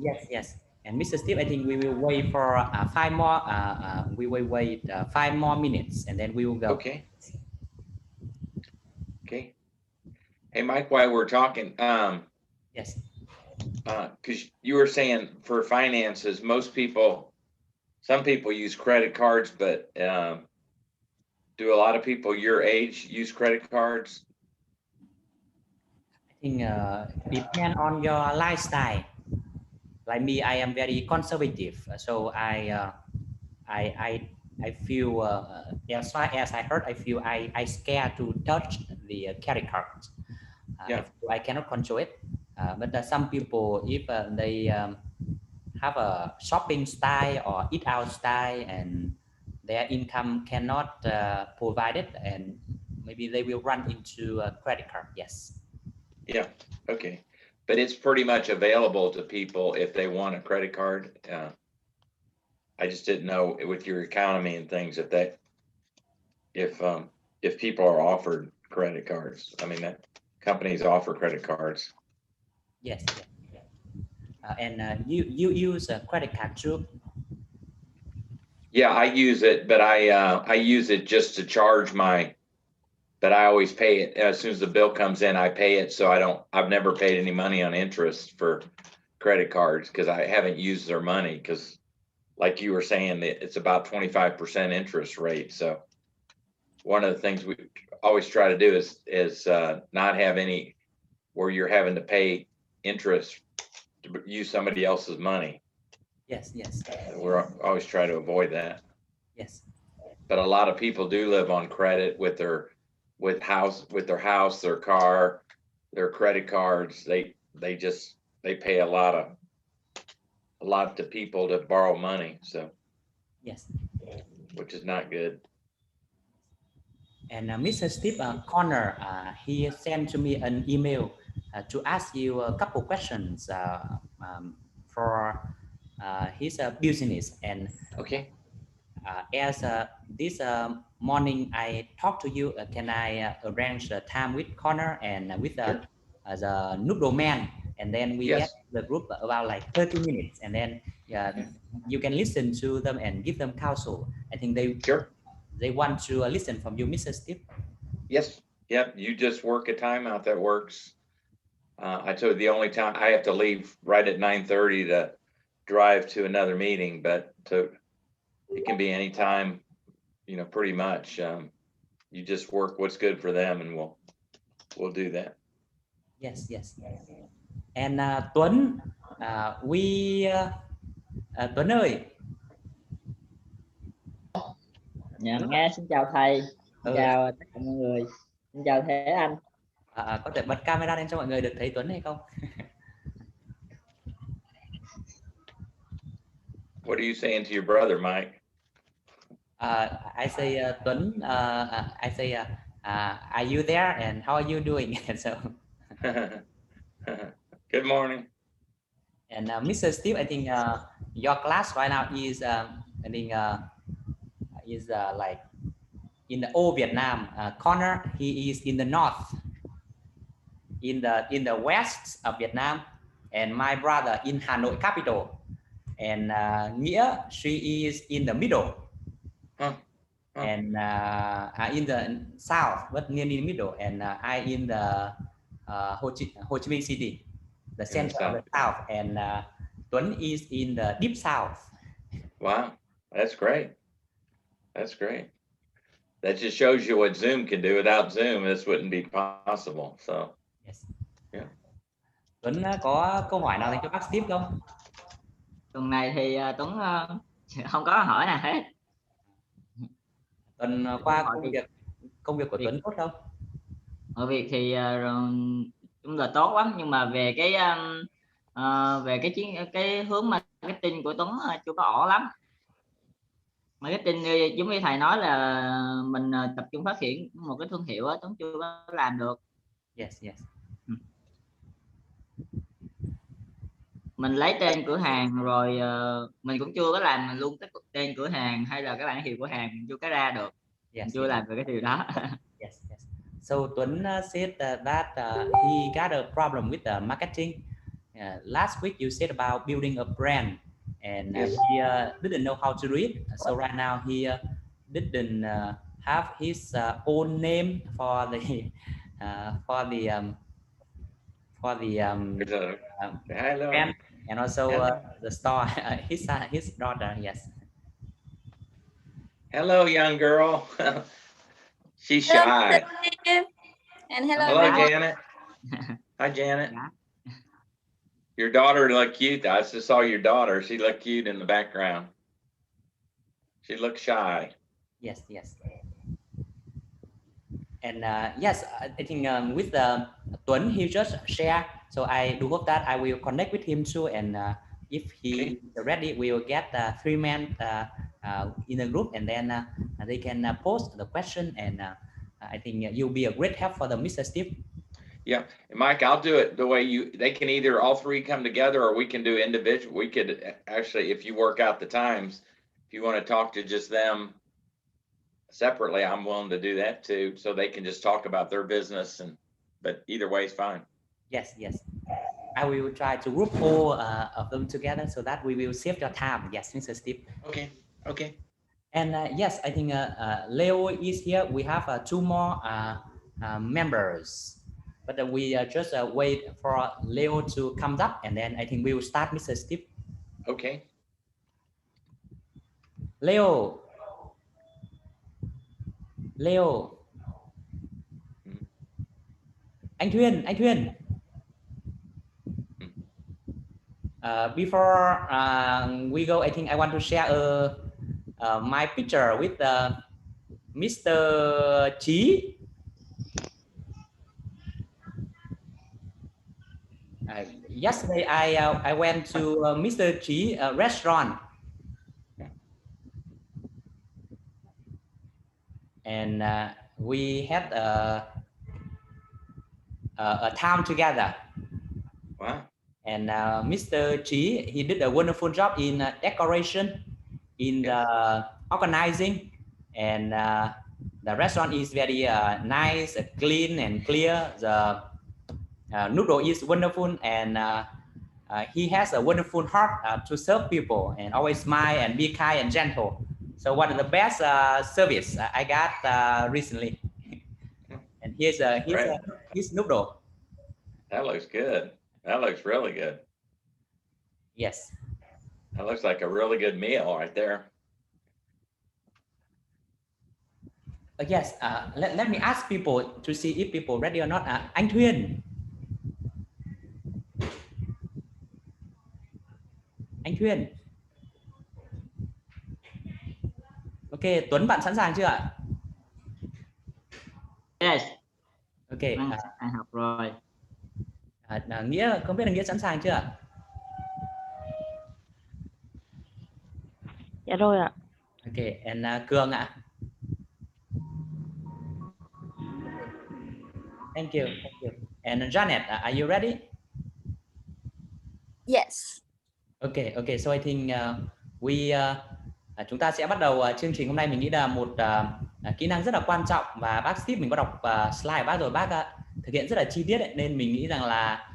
Yes, yes. And Mr. Steve, I think we will wait for 5 more. We will wait 5 more minutes, and then we will go. Okay. Okay. Hey, Mike, while we're talking, Yes. because you were saying for finances, some people use credit cards, but do a lot of people your age use credit cards? I think depend on your lifestyle. Like me, I am very conservative, so I feel as far as I heard, I feel I scared to touch the credit cards. Yeah. I cannot control it. But some people, if they have a shopping style or eat out style, and their income cannot provide it, and maybe they will run into a credit card. Yes. Yeah. Okay. But it's pretty much available to people if they want a credit card. I just didn't know with your economy and things if people are offered credit cards. I mean, that companies offer credit cards. Yes. And you use a credit card too? Yeah, I use it, but I use it just to charge but I always pay it as soon as the bill comes in. I pay it, so I've never paid any money on interest for credit cards because I haven't used their money, because like you were saying, it's about 25% interest rate. So one of the things we always try to do is not have any where you're having to pay interest to use somebody else's money. Yes. We're always try to avoid that. Yes. But a lot of people do live on credit with their house, their car, their credit cards. They pay a lot to people to borrow money. So Yes. Which is not good. And Mr. Steve Connor, he sent to me an email to ask you a couple questions for his business. And okay, as this morning I talked to you, can I arrange a time with Connor and with sure. The noodle man, and then we Yes. get the group about like 30 minutes, and then you can listen to them and give them counsel. I think they want to listen from you, Mr. Steve. Yes. Yep. You just work a time out that works. I told you the only time I have to leave right at 9:30 to drive to another meeting, but it can be any time, pretty much. You just work what's good for them, and we'll do that. Yes. And Tuấn, Tuấn ơi. Nghe xin chào thầy, xin chào tất cả mọi người, xin chào Thế Anh. Có thể bật camera lên cho mọi người được thấy Tuấn hay không? What are you saying to your brother, Mike? I say Tuấn. I say, are you there? And how are you doing? So. Good morning. And Mr. Steve, I think your class right now is, I think, is like in the old Vietnam. Connor, he is in the north, in the west of Vietnam, and my brother in Hanoi capital. And Nghĩa, she is in the middle. And in the south, but nearly the middle. And I in the Ho Chi Minh City, the center of the south. And Tuấn is in the deep south. Wow, that's great. That's great. That just shows you what Zoom can do. Without Zoom, this wouldn't be possible. So. Yes. Yeah. Tuấn có câu hỏi nào dành cho bác Steve không? Tuần này thì Tuấn không có hỏi nào hết. Tuần qua công việc của Tuấn tốt không? Ở việc thì cũng là tốt lắm, nhưng mà về cái hướng marketing của Tuấn chưa có ổn lắm. Marketing giống như thầy nói là mình tập trung phát triển một cái thương hiệu, Tuấn chưa có làm được. Yes. Mình lấy tên cửa hàng rồi mình cũng chưa có làm luôn cái tên cửa hàng hay là cái bản hiệu cửa hàng, mình chưa có ra được. Mình chưa làm được cái điều đó. Yes. So Tuấn said that he got a problem with the marketing, last week you said about building a brand, and Yes. he didn't know how to read. So right now he didn't have his own name for the Hello. brand, and also Hello. the store. His daughter. Yes. Hello, young girl. She's Hello, shy. Mr. Steve. And hello, Hello, everyone. Janet. Hi, Janet. Dạ. Your daughter looked cute. I just saw your daughter. She looked cute in the background. She looked shy. Yes. Yes. And yes, I think with Tuấn, he just share. So I do hope that I will connect with him too. And if he is ready, we will get 3 men in a group, and then they can post the question. And I think you'll be a great help for the Mr. Steve. Yeah, and Mike, I'll do it the way they can either all 3 come together, or we can do individual. We could actually, if you work out the times, if you want to talk to just them separately, I'm willing to do that too. So they can just talk about their business, but either way is fine. Yes. I will try to group all of them together so that we will save your time. Yes, Mr. Steve. Okay. And yes, I think Leo is here. We have 2 more members, but we just wait for Leo to come up, and then I think we will start, Mr. Steve. Okay. Leo. Anh Thuyên. Before we go, I think I want to share my picture with Mr. Chí. Yesterday I went to Mr. Chí restaurant, and we had a time together. Wow. And Mr. Chí, he did a wonderful job in decoration, in the organizing, and the restaurant is very nice, clean and clear. The noodle is wonderful, and he has a wonderful heart to serve people, and always smile and be kind and gentle. So one of the best service I got recently. And here's his noodle. That looks good. That looks really good. Yes. That looks like a really good meal right there. Yes. Let me ask people to see if people ready or not. Anh Thuyên. Ok, Tuấn, bạn sẵn sàng chưa ạ? Yes. Ok. Anh học rồi. Nghĩa, không biết là Nghĩa sẵn sàng chưa ạ? Dạ rồi ạ. Ok, and Cường ạ. Thank you. And Janet, are you ready? Yes. Okay. So I think chúng ta sẽ bắt đầu chương trình hôm nay. Mình nghĩ là một kỹ năng rất là quan trọng, và bác Steve mình có đọc slide của bác rồi, bác thực hiện rất là chi tiết ấy, nên mình nghĩ rằng là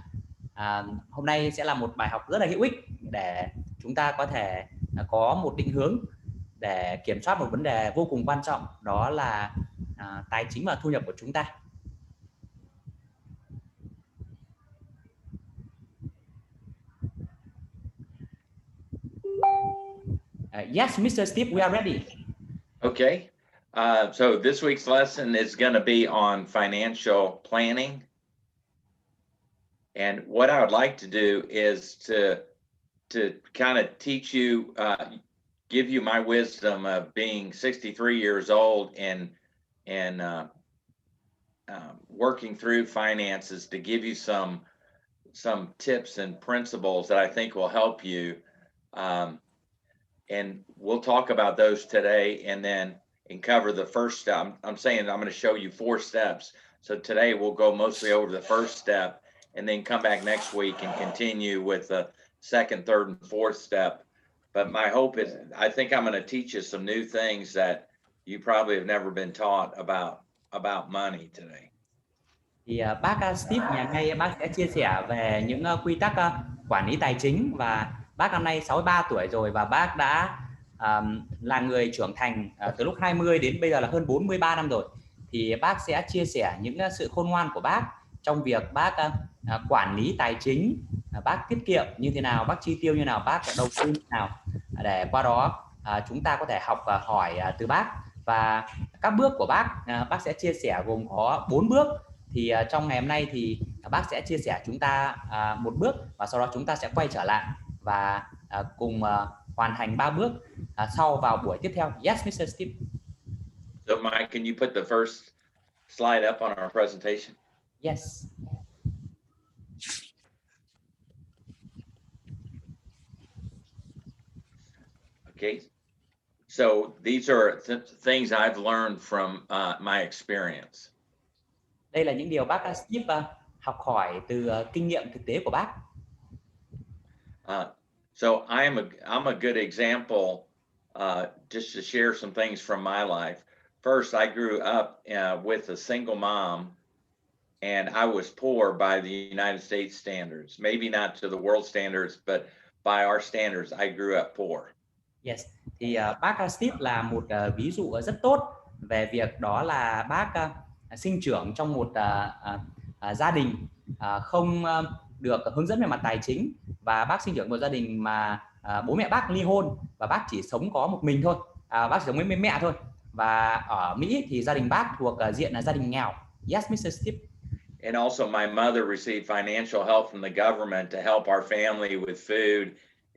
hôm nay sẽ là một bài học rất là hữu ích để chúng ta có thể có một định hướng để kiểm soát một vấn đề vô cùng quan trọng, đó là tài chính và thu nhập của chúng ta. Yes, Mr. Steve, we are ready. Okay. So this week's lesson is going to be on financial planning. And what I would like to do is to kind of teach you, give you my wisdom of being 63 years old and working through finances, to give you some tips and principles that I think will help you. And we'll talk about those today, and cover the first step. I'm saying I'm going to show you 4 steps. So today we'll go mostly over the first step, and then come back next week and continue with the second, third, and fourth step. But my hope is, I think I'm going to teach you some new things that you probably have never been taught about money today. Thì bác Steve ngày hôm nay bác sẽ chia sẻ về những quy tắc quản lý tài chính, và bác năm nay 63 tuổi rồi và bác đã là người trưởng thành từ lúc 20 đến bây giờ là hơn 43 năm rồi. Thì bác sẽ chia sẻ những sự khôn ngoan của bác trong việc bác quản lý tài chính, bác tiết kiệm như thế nào, bác chi tiêu như nào, bác đầu tư như nào, để qua đó chúng ta có thể học và hỏi từ bác. Và các bước của bác sẽ chia sẻ gồm có 4 bước. Thì trong ngày hôm nay thì bác sẽ chia sẻ chúng ta một bước, và sau đó chúng ta sẽ quay trở lại và cùng hoàn thành 3 bước sau vào buổi tiếp theo. Yes, Mr. Steve. So Mike, can you put the first slide up on our presentation? Yes. Okay. So these are things I've learned from my experience. Đây là những điều bác Steve học hỏi từ kinh nghiệm thực tế của bác. So I'm a good example, just to share some things from my life. First, I grew up with a single mom, and I was poor by the United States standards. Maybe not to the world standards, but by our standards, I grew up poor. Yes. Thì bác Steve là một ví dụ rất tốt về việc đó là bác sinh trưởng trong một gia đình không được hướng dẫn về mặt tài chính, và bác sinh trưởng một gia đình mà bố mẹ bác ly hôn và bác chỉ sống có một mình thôi, bác chỉ sống với mẹ thôi. Và ở Mỹ thì gia đình bác thuộc diện là gia đình nghèo. Yes, Mr. Steve. And also my mother received financial help from the government to help our family with food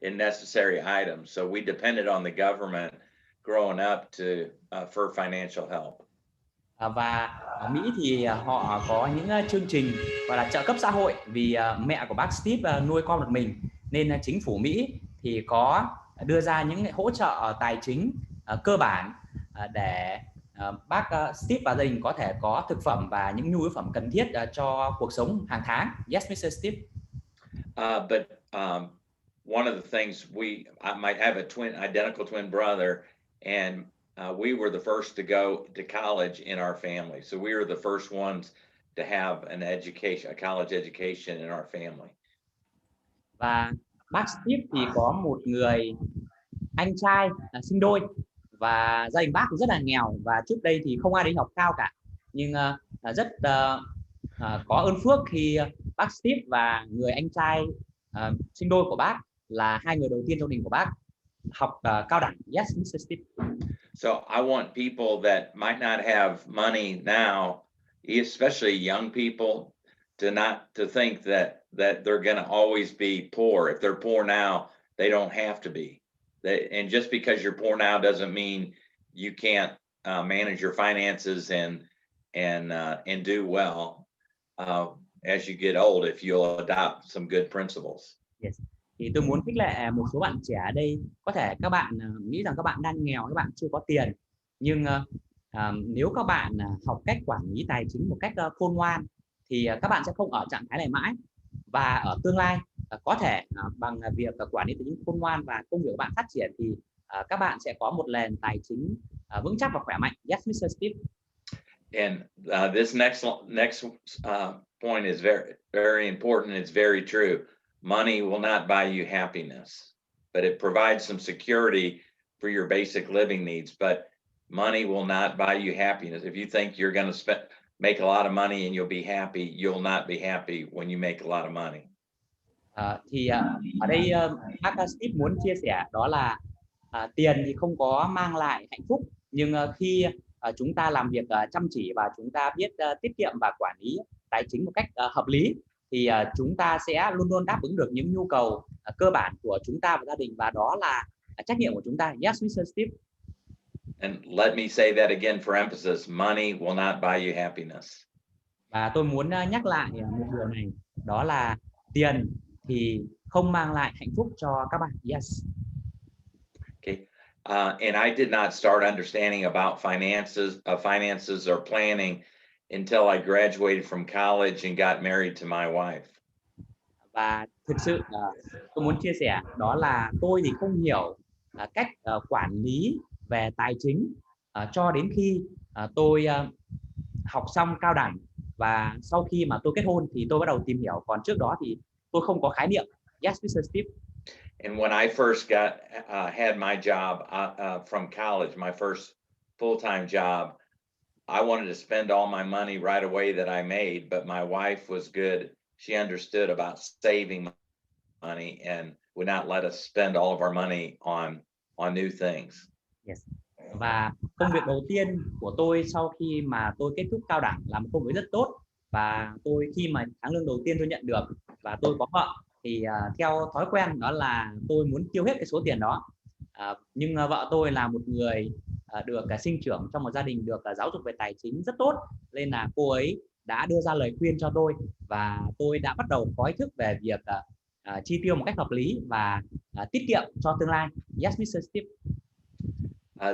and necessary items. So we depended on the government growing up for financial help. Và ở Mỹ thì họ có những chương trình gọi là trợ cấp xã hội, vì mẹ của bác Steve nuôi con một mình, nên chính phủ Mỹ thì có đưa ra những hỗ trợ tài chính cơ bản để bác Steve và gia đình có thể có thực phẩm và những nhu yếu phẩm cần thiết cho cuộc sống hàng tháng. Yes, Mr. Steve. But one of the things I might have a identical twin brother, and we were the first to go to college in our family. So we were the first ones to have an education, a college education in our family. Và bác Steve thì có một người anh trai sinh đôi, và gia đình bác cũng rất là nghèo, và trước đây thì không ai đi học cao cả, nhưng rất có ơn phước khi bác Steve và người anh trai sinh đôi của bác là hai người đầu tiên trong gia đình của bác học cao đẳng. Yes, Mr. Steve. So I want people that might not have money now, especially young people, to think that they're going to always be poor. If they're poor now, they don't have to be. And just because you're poor now doesn't mean you can't manage your finances and do well as you get old if you'll adopt some good principles. Yes. Thì tôi muốn khích lệ một số bạn trẻ ở đây. Có thể các bạn nghĩ rằng các bạn đang nghèo, các bạn chưa có tiền, nhưng nếu các bạn học cách quản lý tài chính một cách khôn ngoan thì các bạn sẽ không ở trạng thái này mãi, và ở tương lai có thể bằng việc quản lý tài chính khôn ngoan và công việc của bạn phát triển thì các bạn sẽ có một nền tài chính vững chắc và khỏe mạnh. Yes, Mr. Steve. And this next point is very, very important. It's very true. Money will not buy you happiness, but it provides some security for your basic living needs. But money will not buy you happiness. If you think you're going to make a lot of money and you'll be happy, you'll not be happy when you make a lot of money. Thì ở đây bác Steve muốn chia sẻ đó là tiền thì không có mang lại hạnh phúc, nhưng khi chúng ta làm việc chăm chỉ và chúng ta biết tiết kiệm và quản lý tài chính một cách hợp lý thì chúng ta sẽ luôn luôn đáp ứng được những nhu cầu cơ bản của chúng ta và gia đình, và đó là trách nhiệm của chúng ta. Yes, Mr. Steve. And let me say that again for emphasis. Money will not buy you happiness. Và tôi muốn nhắc lại một điều này, đó là tiền thì không mang lại hạnh phúc cho các bạn. Yes. Okay. And I did not start understanding about finances or planning until I graduated from college and got married to my wife. Và thực sự tôi muốn chia sẻ đó là tôi thì không hiểu cách quản lý về tài chính cho đến khi tôi học xong cao đẳng và sau khi mà tôi kết hôn thì tôi bắt đầu tìm hiểu, còn trước đó thì tôi không có khái niệm. Yes, Mr. Steve. And when I first had my job from college, my first full-time job, I wanted to spend all my money right away that I made, but my wife was good. She understood about saving money and would not let us spend all of our money on new things. Yes. Và công việc đầu tiên của tôi sau khi mà tôi kết thúc cao đẳng là một công việc rất tốt, và tôi khi mà tháng lương đầu tiên tôi nhận được và tôi có vợ thì theo thói quen đó là tôi muốn tiêu hết cái số tiền đó. Nhưng vợ tôi là một người được sinh trưởng trong một gia đình được giáo dục về tài chính rất tốt, nên là cô ấy đã đưa ra lời khuyên cho tôi, và tôi đã bắt đầu có ý thức về việc chi tiêu một cách hợp lý và tiết kiệm cho tương lai. Yes, Mr. Steve.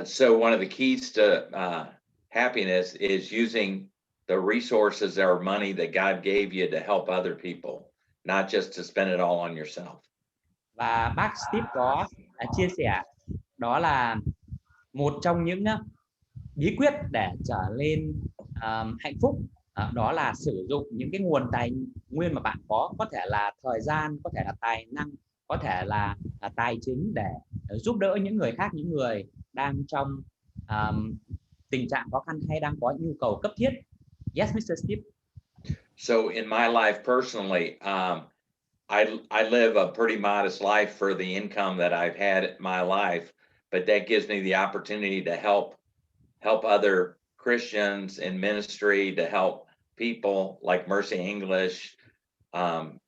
So one of the keys to happiness is using the resources or money that God gave you to help other people, not just to spend it all on yourself. Và bác Steve có chia sẻ đó là một trong những bí quyết để trở lên hạnh phúc, đó là sử dụng những cái nguồn tài nguyên mà bạn có thể là thời gian, có thể là tài năng, có thể là tài chính để giúp đỡ những người khác, những người đang trong tình trạng khó khăn hay đang có nhu cầu cấp thiết. Yes, Mr. Steve. So in my life personally, I live a pretty modest life for the income that I've had in my life, but that gives me the opportunity to help other Christians in ministry, to help people like Mercy English,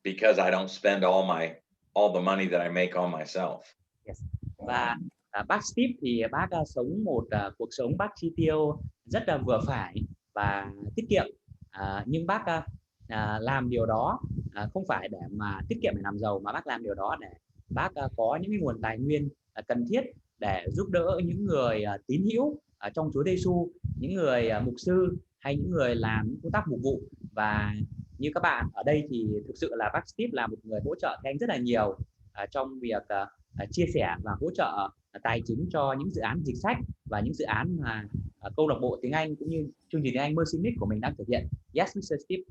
because I don't spend all the money that I make on myself. Yes. Và bác Steve thì bác sống một cuộc sống bác chi tiêu rất là vừa phải và tiết kiệm, nhưng bác làm điều đó không phải để mà tiết kiệm để làm giàu, mà bác làm điều đó để bác có những cái nguồn tài nguyên cần thiết để giúp đỡ những người tín hữu trong Chúa Giêsu, những người mục sư hay những người làm công tác mục vụ. Và như các bạn ở đây thì thực sự là bác Steve là một người hỗ trợ các anh rất là nhiều trong việc chia sẻ và hỗ trợ tài chính cho những dự án dịch sách và những dự án mà câu lạc bộ tiếng Anh cũng như chương trình tiếng Anh Mercy Mix của mình đang thực hiện. Yes, Mr. Steve.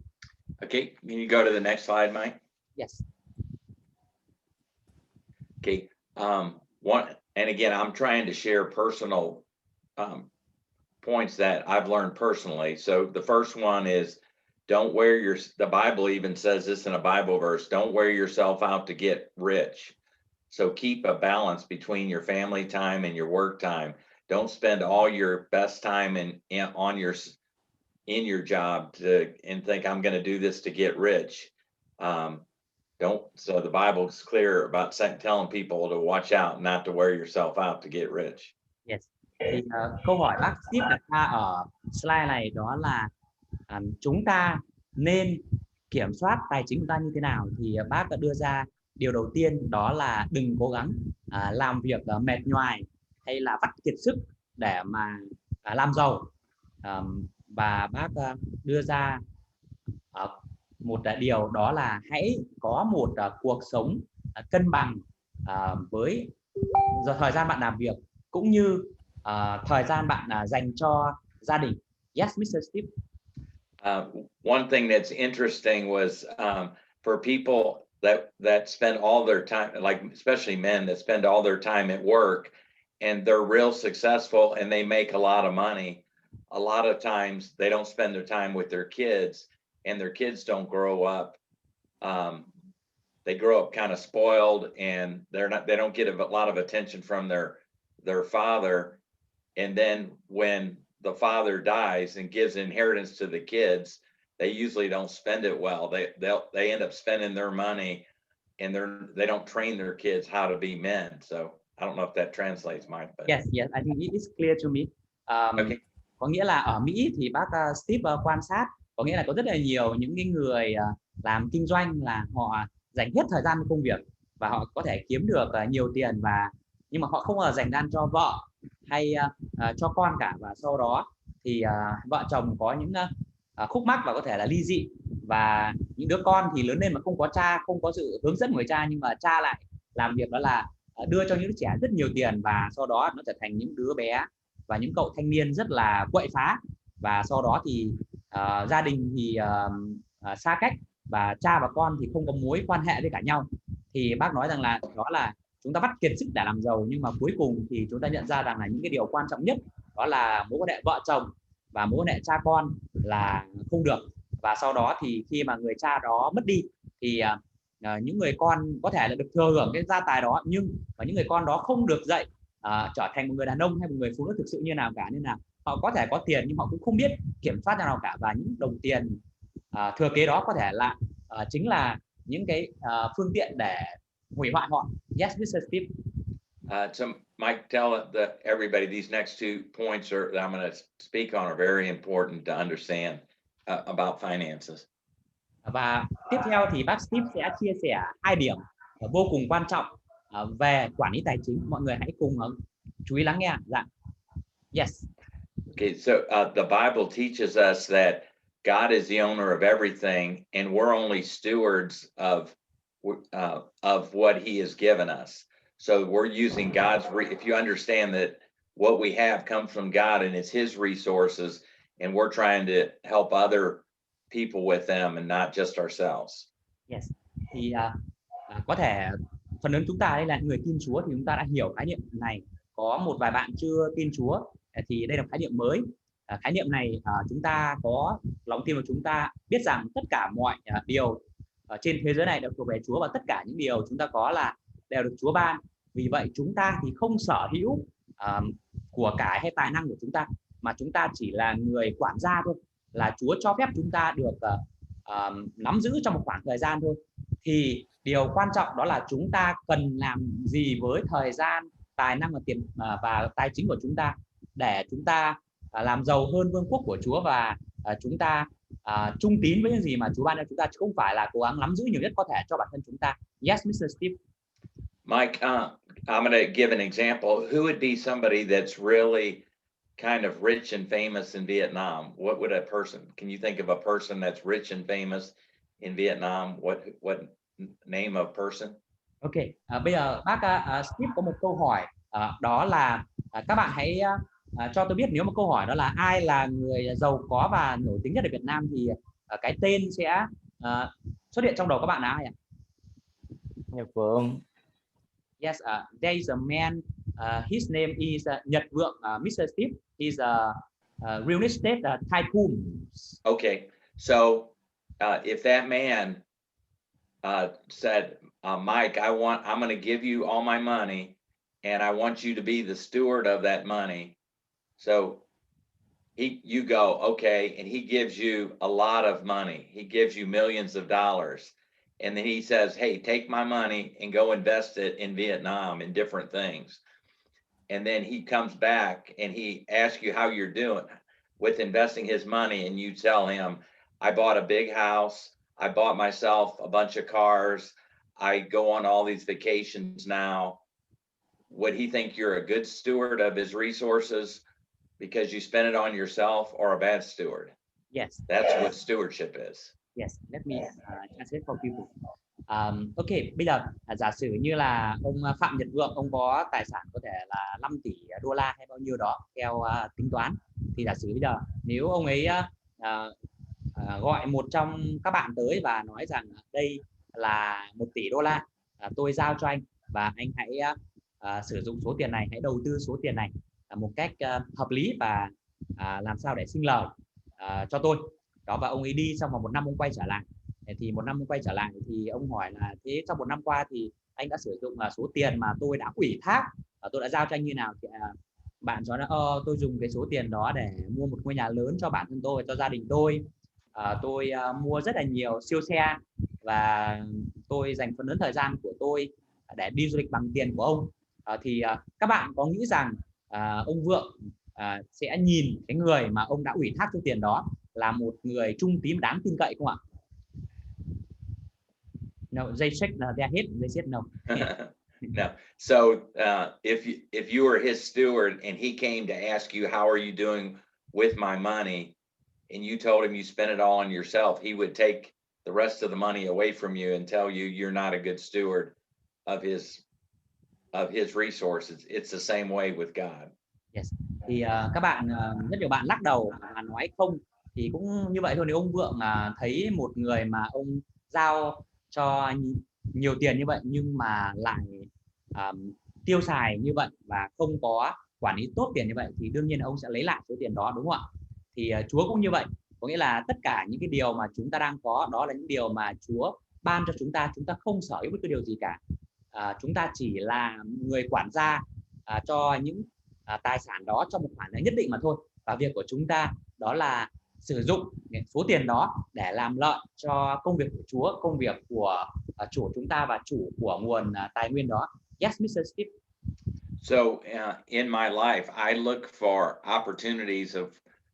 Okay, can you go to the next slide, Mike? Yes. Okay. And again, I'm trying to share personal points that I've learned personally. So the first one is, don't wear the Bible even says this in a Bible verse, don't wear yourself out to get rich. So keep a balance between your family time and your work time. Don't spend all your best time in your job and think I'm going to do this to get rich. So the Bible is clear about telling people to watch out, not to wear yourself out to get rich. Yes. Thì câu hỏi bác Steve đặt ra ở slide này đó là chúng ta nên kiểm soát tài chính của ta như thế nào, thì bác đã đưa ra điều đầu tiên đó là đừng cố gắng làm việc mệt nhoài hay là vắt kiệt sức để mà làm giàu, và bác đưa ra một điều đó là hãy có một cuộc sống cân bằng với thời gian bạn làm việc cũng như thời gian bạn dành cho gia đình. Yes, Mr. Steve. One thing that's interesting was for people that spend all their time, like especially men that spend all their time at work and they're real successful and they make a lot of money. A lot of times they don't spend their time with their kids, and their kids don't grow up. They grow up kind of spoiled, and they don't get a lot of attention from their father. And then when the father dies and gives inheritance to the kids, they usually don't spend it well. They end up spending their money, and they don't train their kids how to be men. So I don't know if that translates, Mike. But... Yes, I think it is clear to me. Okay. Có nghĩa là ở Mỹ thì bác Steve quan sát, có nghĩa là có rất là nhiều những cái người làm kinh doanh là họ dành hết thời gian cho công việc và họ có thể kiếm được nhiều tiền, nhưng mà họ không bao giờ dành ra cho vợ hay cho con cả, và sau đó thì vợ chồng có những khúc mắc và có thể là ly dị, và những đứa con thì lớn lên mà không có cha, không có sự hướng dẫn của người cha, nhưng mà cha lại làm việc đó là đưa cho những đứa trẻ rất nhiều tiền, và sau đó nó trở thành những đứa bé và những cậu thanh niên rất là quậy phá, và sau đó thì gia đình thì xa cách và cha và con thì không có mối quan hệ với cả nhau, thì bác nói rằng là đó là chúng ta vắt kiệt sức để làm giàu, nhưng mà cuối cùng thì chúng ta nhận ra rằng là những cái điều quan trọng nhất đó là mối quan hệ vợ chồng và mối quan hệ cha con là không được. Và sau đó thì khi mà người cha đó mất đi thì những người con có thể là được thừa hưởng cái gia tài đó, nhưng mà những người con đó không được dạy trở thành một người đàn ông hay một người phụ nữ thực sự như nào cả, nên là họ có thể có tiền nhưng họ cũng không biết kiểm soát như nào cả, và những đồng tiền thừa kế đó có thể là chính là những cái phương tiện để hủy hoại họ. Yes, Mr. Steve. So Mike, tell everybody these next 2 points that I'm going to speak on are very important to understand about finances. Và tiếp theo thì bác Steve sẽ chia sẻ 2 điểm vô cùng quan trọng về quản lý tài chính. Mọi người hãy cùng chú ý lắng nghe. Dạ. Yes. Okay, so the Bible teaches us that God is the owner of everything, and we're only stewards of what He has given us. So we're using God's. If you understand that what we have comes from God and it's His resources, and we're trying to help other people with them and not just ourselves. Yes. Thì có thể phần lớn chúng ta đây là người tin Chúa thì chúng ta đã hiểu khái niệm này. Có một vài bạn chưa tin Chúa thì đây là khái niệm mới. Khái niệm này chúng ta có lòng tin vào, chúng ta biết rằng tất cả mọi điều trên thế giới này đều thuộc về Chúa, và tất cả những điều chúng ta có là đều được Chúa ban. Vì vậy chúng ta thì không sở hữu của cải hay tài năng của chúng ta, mà chúng ta chỉ là người quản gia thôi, là Chúa cho phép chúng ta được nắm giữ trong một khoảng thời gian thôi. Thì điều quan trọng đó là chúng ta cần làm gì với thời gian, tài năng và tiền và tài chính của chúng ta để chúng ta làm giàu hơn vương quốc của Chúa, và chúng ta trung tín với những gì mà Chúa ban cho chúng ta, chứ không phải là cố gắng nắm giữ nhiều nhất có thể cho bản thân chúng ta. Yes, Mr. Steve. Mike, I'm going to give an example. Who would be somebody that's really kind of rich and famous in Vietnam? What would a person? Can you think of a person that's rich and famous in Vietnam? What name of person? Okay, bây giờ bác Steve có một câu hỏi, đó là các bạn hãy cho tôi biết, nếu một câu hỏi đó là ai là người giàu có và nổi tiếng nhất ở Việt Nam thì cái tên sẽ xuất hiện trong đầu các bạn là ai ạ? Nhật Vượng. Yes, there is a man. His name is Nhật Vượng. Mr. Steve is a real estate tycoon. Okay, so if that man said, Mike, I'm going to give you all my money, and I want you to be the steward of that money. So you go, okay, and he gives you a lot of money. He gives you millions of dollars. And then he says, hey, take my money and go invest it in Vietnam in different things. And then he comes back and he asks you how you're doing with investing his money. And you tell him, I bought a big house. I bought myself a bunch of cars. I go on all these vacations now. Would he think you're a good steward of his resources because you spend it on yourself, or a bad steward? Yes. That's what stewardship is. Yes, let me translate for people. Ok, bây giờ giả sử như là ông Phạm Nhật Vượng, ông có tài sản có thể là 5 tỷ đô la hay bao nhiêu đó theo tính toán. Thì giả sử bây giờ nếu ông ấy gọi một trong các bạn tới và nói rằng đây là 1 tỷ đô la, tôi giao cho anh, và anh hãy sử dụng số tiền này, hãy đầu tư số tiền này một cách hợp lý và làm sao để sinh lời cho tôi đó. Và ông ấy đi xong vào 1 năm ông quay trở lại, thì 1 năm ông quay trở lại thì ông hỏi là thế trong 1 năm qua thì anh đã sử dụng số tiền mà tôi đã ủy thác, tôi đã giao cho anh như nào? Thì bạn nói là tôi dùng cái số tiền đó để mua một ngôi nhà lớn cho bản thân tôi, cho gia đình tôi. Tôi mua rất là nhiều siêu xe, và tôi dành phần lớn thời gian của tôi để đi du lịch bằng tiền của ông. Thì các bạn có nghĩ rằng ông Vượng sẽ nhìn cái người mà ông đã ủy thác số tiền đó là một người trung tín đáng tin cậy không ạ? No, they check their head, they said no. No. So if you were his steward and he came to ask you, how are you doing with my money? And you told him you spent it all on yourself, he would take the rest of the money away from you and tell you you're not a good steward of his resources. It's the same way with God. Yes. Thì các bạn rất nhiều bạn lắc đầu và nói không, Thì cũng như vậy thôi, nếu ông Vượng thấy một người mà ông giao cho nhiều tiền như vậy nhưng mà lại tiêu xài như vậy và không có quản lý tốt tiền như vậy, thì đương nhiên ông sẽ lấy lại số tiền đó, đúng không ạ? Thì Chúa cũng như vậy, có nghĩa là tất cả những cái điều mà chúng ta đang có đó là những điều mà Chúa ban cho chúng ta không sở hữu bất cứ điều gì cả. Chúng ta chỉ là người quản gia cho những tài sản đó trong một khoản nhất định mà thôi, và việc của chúng ta đó là sử dụng số tiền đó để làm lợi cho công việc của Chúa, công việc của chủ chúng ta và chủ của nguồn tài nguyên đó. Yes, Mr. Steve. So in my life, I look for opportunities of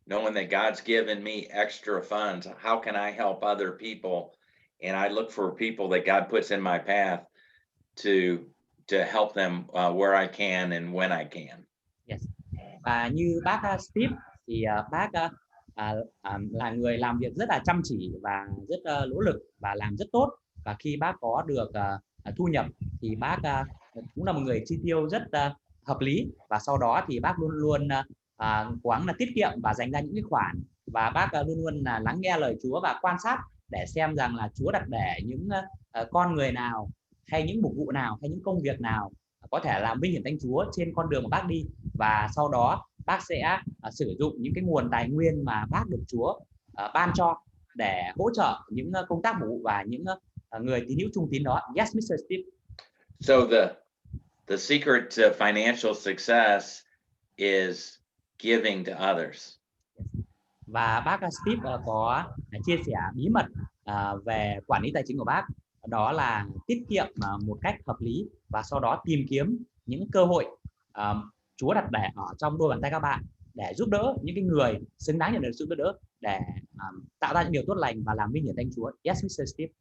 knowing that God's given me extra funds. How can I help other people? And I look for people that God puts in my path to help them where I can and when I can. Yes. Và như bác Steve thì bác là người làm việc rất là chăm chỉ và rất nỗ lực và làm rất tốt, và khi bác có được thu nhập thì bác cũng là một người chi tiêu rất hợp lý, và sau đó thì bác luôn luôn cố gắng là tiết kiệm và dành ra những cái khoản, và bác luôn luôn là lắng nghe lời Chúa và quan sát để xem rằng là Chúa đặt để những con người nào hay những mục vụ nào hay những công việc nào có thể làm vinh hiển danh Chúa trên con đường mà bác đi, và sau đó bác sẽ sử dụng những cái nguồn tài nguyên mà bác được Chúa ban cho để hỗ trợ những công tác mục vụ và những người tín hữu trung tín đó. Yes, Mr. Steve. So the secret to financial success is giving to others. Và bác Steve có chia sẻ bí mật về quản lý tài chính của bác, đó là tiết kiệm một cách hợp lý và sau đó tìm kiếm những cơ hội Chúa đặt để ở trong đôi bàn tay các bạn để giúp đỡ những cái người xứng đáng nhận được sự giúp đỡ, để tạo ra những điều tốt lành và làm vinh hiển danh Chúa. Yes, Mr. Steve.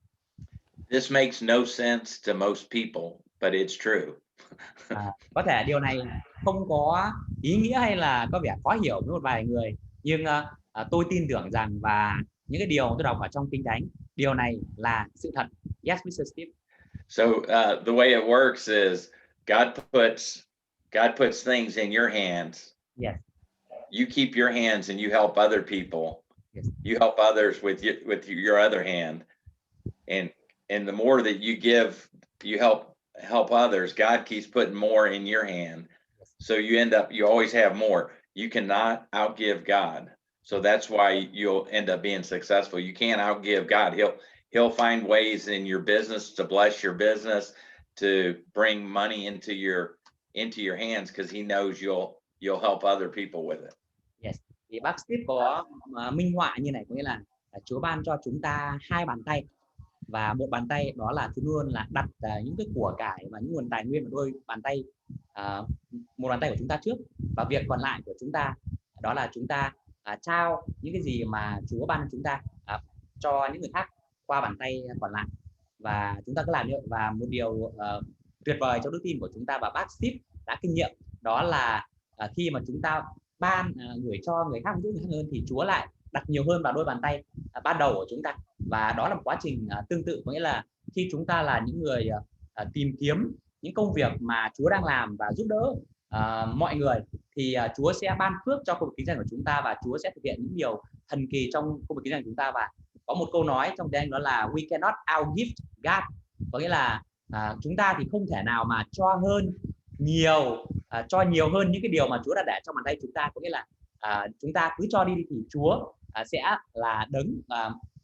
This makes no sense to most people, but it's true. Có thể điều này không có ý nghĩa hay là có vẻ khó hiểu với một vài người, nhưng tôi tin tưởng rằng và những cái điều tôi đọc ở trong Kinh Thánh, điều này là sự thật. Yes, Mr. Steve. So the way it works is God puts things in your hands. Yes. You keep your hands and you help other people. Yes. You help others with your other hand, and the more that you give, you help others. God keeps putting more in your hand, so you always have more. You cannot outgive God, so that's why you'll end up being successful. You can't outgive God. He'll find ways in your business to bless your business, to bring money into your hands, because He knows you'll help other people with it. Yes. Thì bác Steve có minh họa như này, có nghĩa là Chúa ban cho chúng ta hai bàn tay, và một bàn tay đó là Chúa luôn là đặt những cái của cải và những nguồn tài nguyên vào đôi bàn tay, một bàn tay của chúng ta trước, và việc còn lại của chúng ta đó là chúng ta trao những cái gì mà Chúa ban cho chúng ta cho những người khác qua bàn tay còn lại, và chúng ta cứ làm như vậy. Và một điều tuyệt vời trong đức tin của chúng ta và bác Steve đã kinh nghiệm, đó là khi mà chúng ta gửi cho người khác giúp người khác hơn, thì Chúa lại đặt nhiều hơn vào đôi bàn tay ban đầu của chúng ta, và đó là một quá trình tương tự, có nghĩa là khi chúng ta là những người tìm kiếm những công việc mà Chúa đang làm và giúp đỡ mọi người, thì Chúa sẽ ban phước cho công việc kinh doanh của chúng ta, và Chúa sẽ thực hiện những điều thần kỳ trong công việc kinh doanh của chúng ta. Và có một câu nói trong tiếng Anh đó là we cannot outgive God, có nghĩa là chúng ta thì không thể nào mà cho nhiều hơn những cái điều mà Chúa đã để trong bàn tay chúng ta, có nghĩa là chúng ta cứ cho đi thì Chúa sẽ là đấng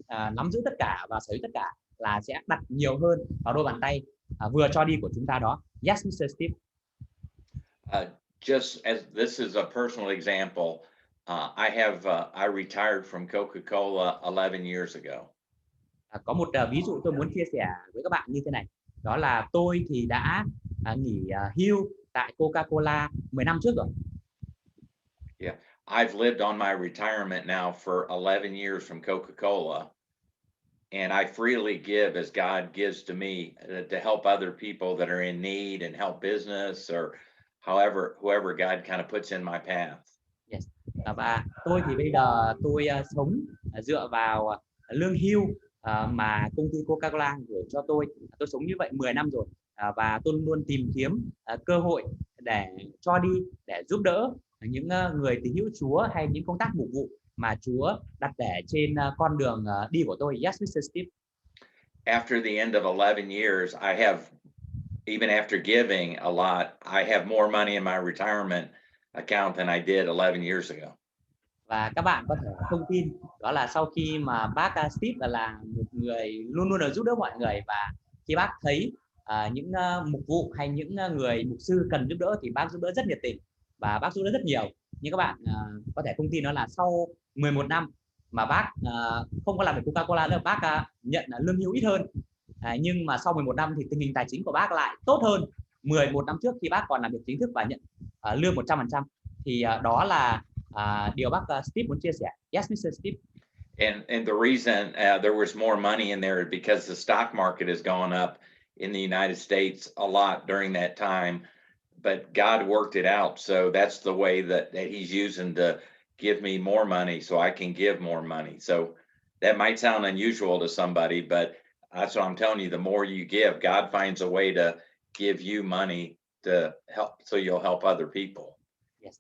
nắm giữ tất cả và sở hữu tất cả, là sẽ đặt nhiều hơn vào đôi bàn tay vừa cho đi của chúng ta đó. Yes, Mr. Steve. Just as this is a personal example, I retired from Coca-Cola 11 years ago. Có một ví dụ tôi muốn chia sẻ với các bạn như thế này, đó là tôi thì đã nghỉ hưu tại Coca-Cola 10 năm trước rồi. Yeah, I've lived on my retirement now for 11 years from Coca-Cola, and I freely give as God gives to me to help other people that are in need and help business or whoever God kind of puts in my path. Yes. Và tôi thì bây giờ tôi sống dựa vào lương hưu mà công ty Coca-Cola gửi cho tôi. Tôi sống như vậy 10 năm rồi, và tôi luôn tìm kiếm cơ hội để cho đi, để giúp đỡ những người tín hữu Chúa hay những công tác mục vụ mà Chúa đặt để trên con đường đi của tôi? Yes, Mr. Steve. After the end of 11 years, I have, even after giving a lot, I have more money in my retirement account than I did 11 years ago. Và các bạn có thể thông tin đó là sau khi mà bác Steve là một người luôn luôn giúp đỡ mọi người, và khi bác thấy những mục vụ hay những người mục sư cần giúp đỡ thì bác giúp đỡ rất nhiệt tình và bác giúp đỡ rất nhiều. Nhưng các bạn có thể thông tin đó là sau 11 năm mà bác không có làm việc Coca-Cola nữa, bác nhận lương hưu ít hơn. Nhưng mà sau 11 năm thì tình hình tài chính của bác lại tốt hơn 11 năm trước khi bác còn làm việc chính thức và nhận lương 100%. Thì đó là điều bác Steve muốn chia sẻ. Yes, Mr. Steve. And the reason there was more money in there is because the stock market has gone up in the United States a lot during that time, but God worked it out. So that's the way that he's using to give me more money so I can give more money. So that might sound unusual to somebody, but that's what I'm telling you. The more you give, God finds a way to give you money to help, so you'll help other people. Yes.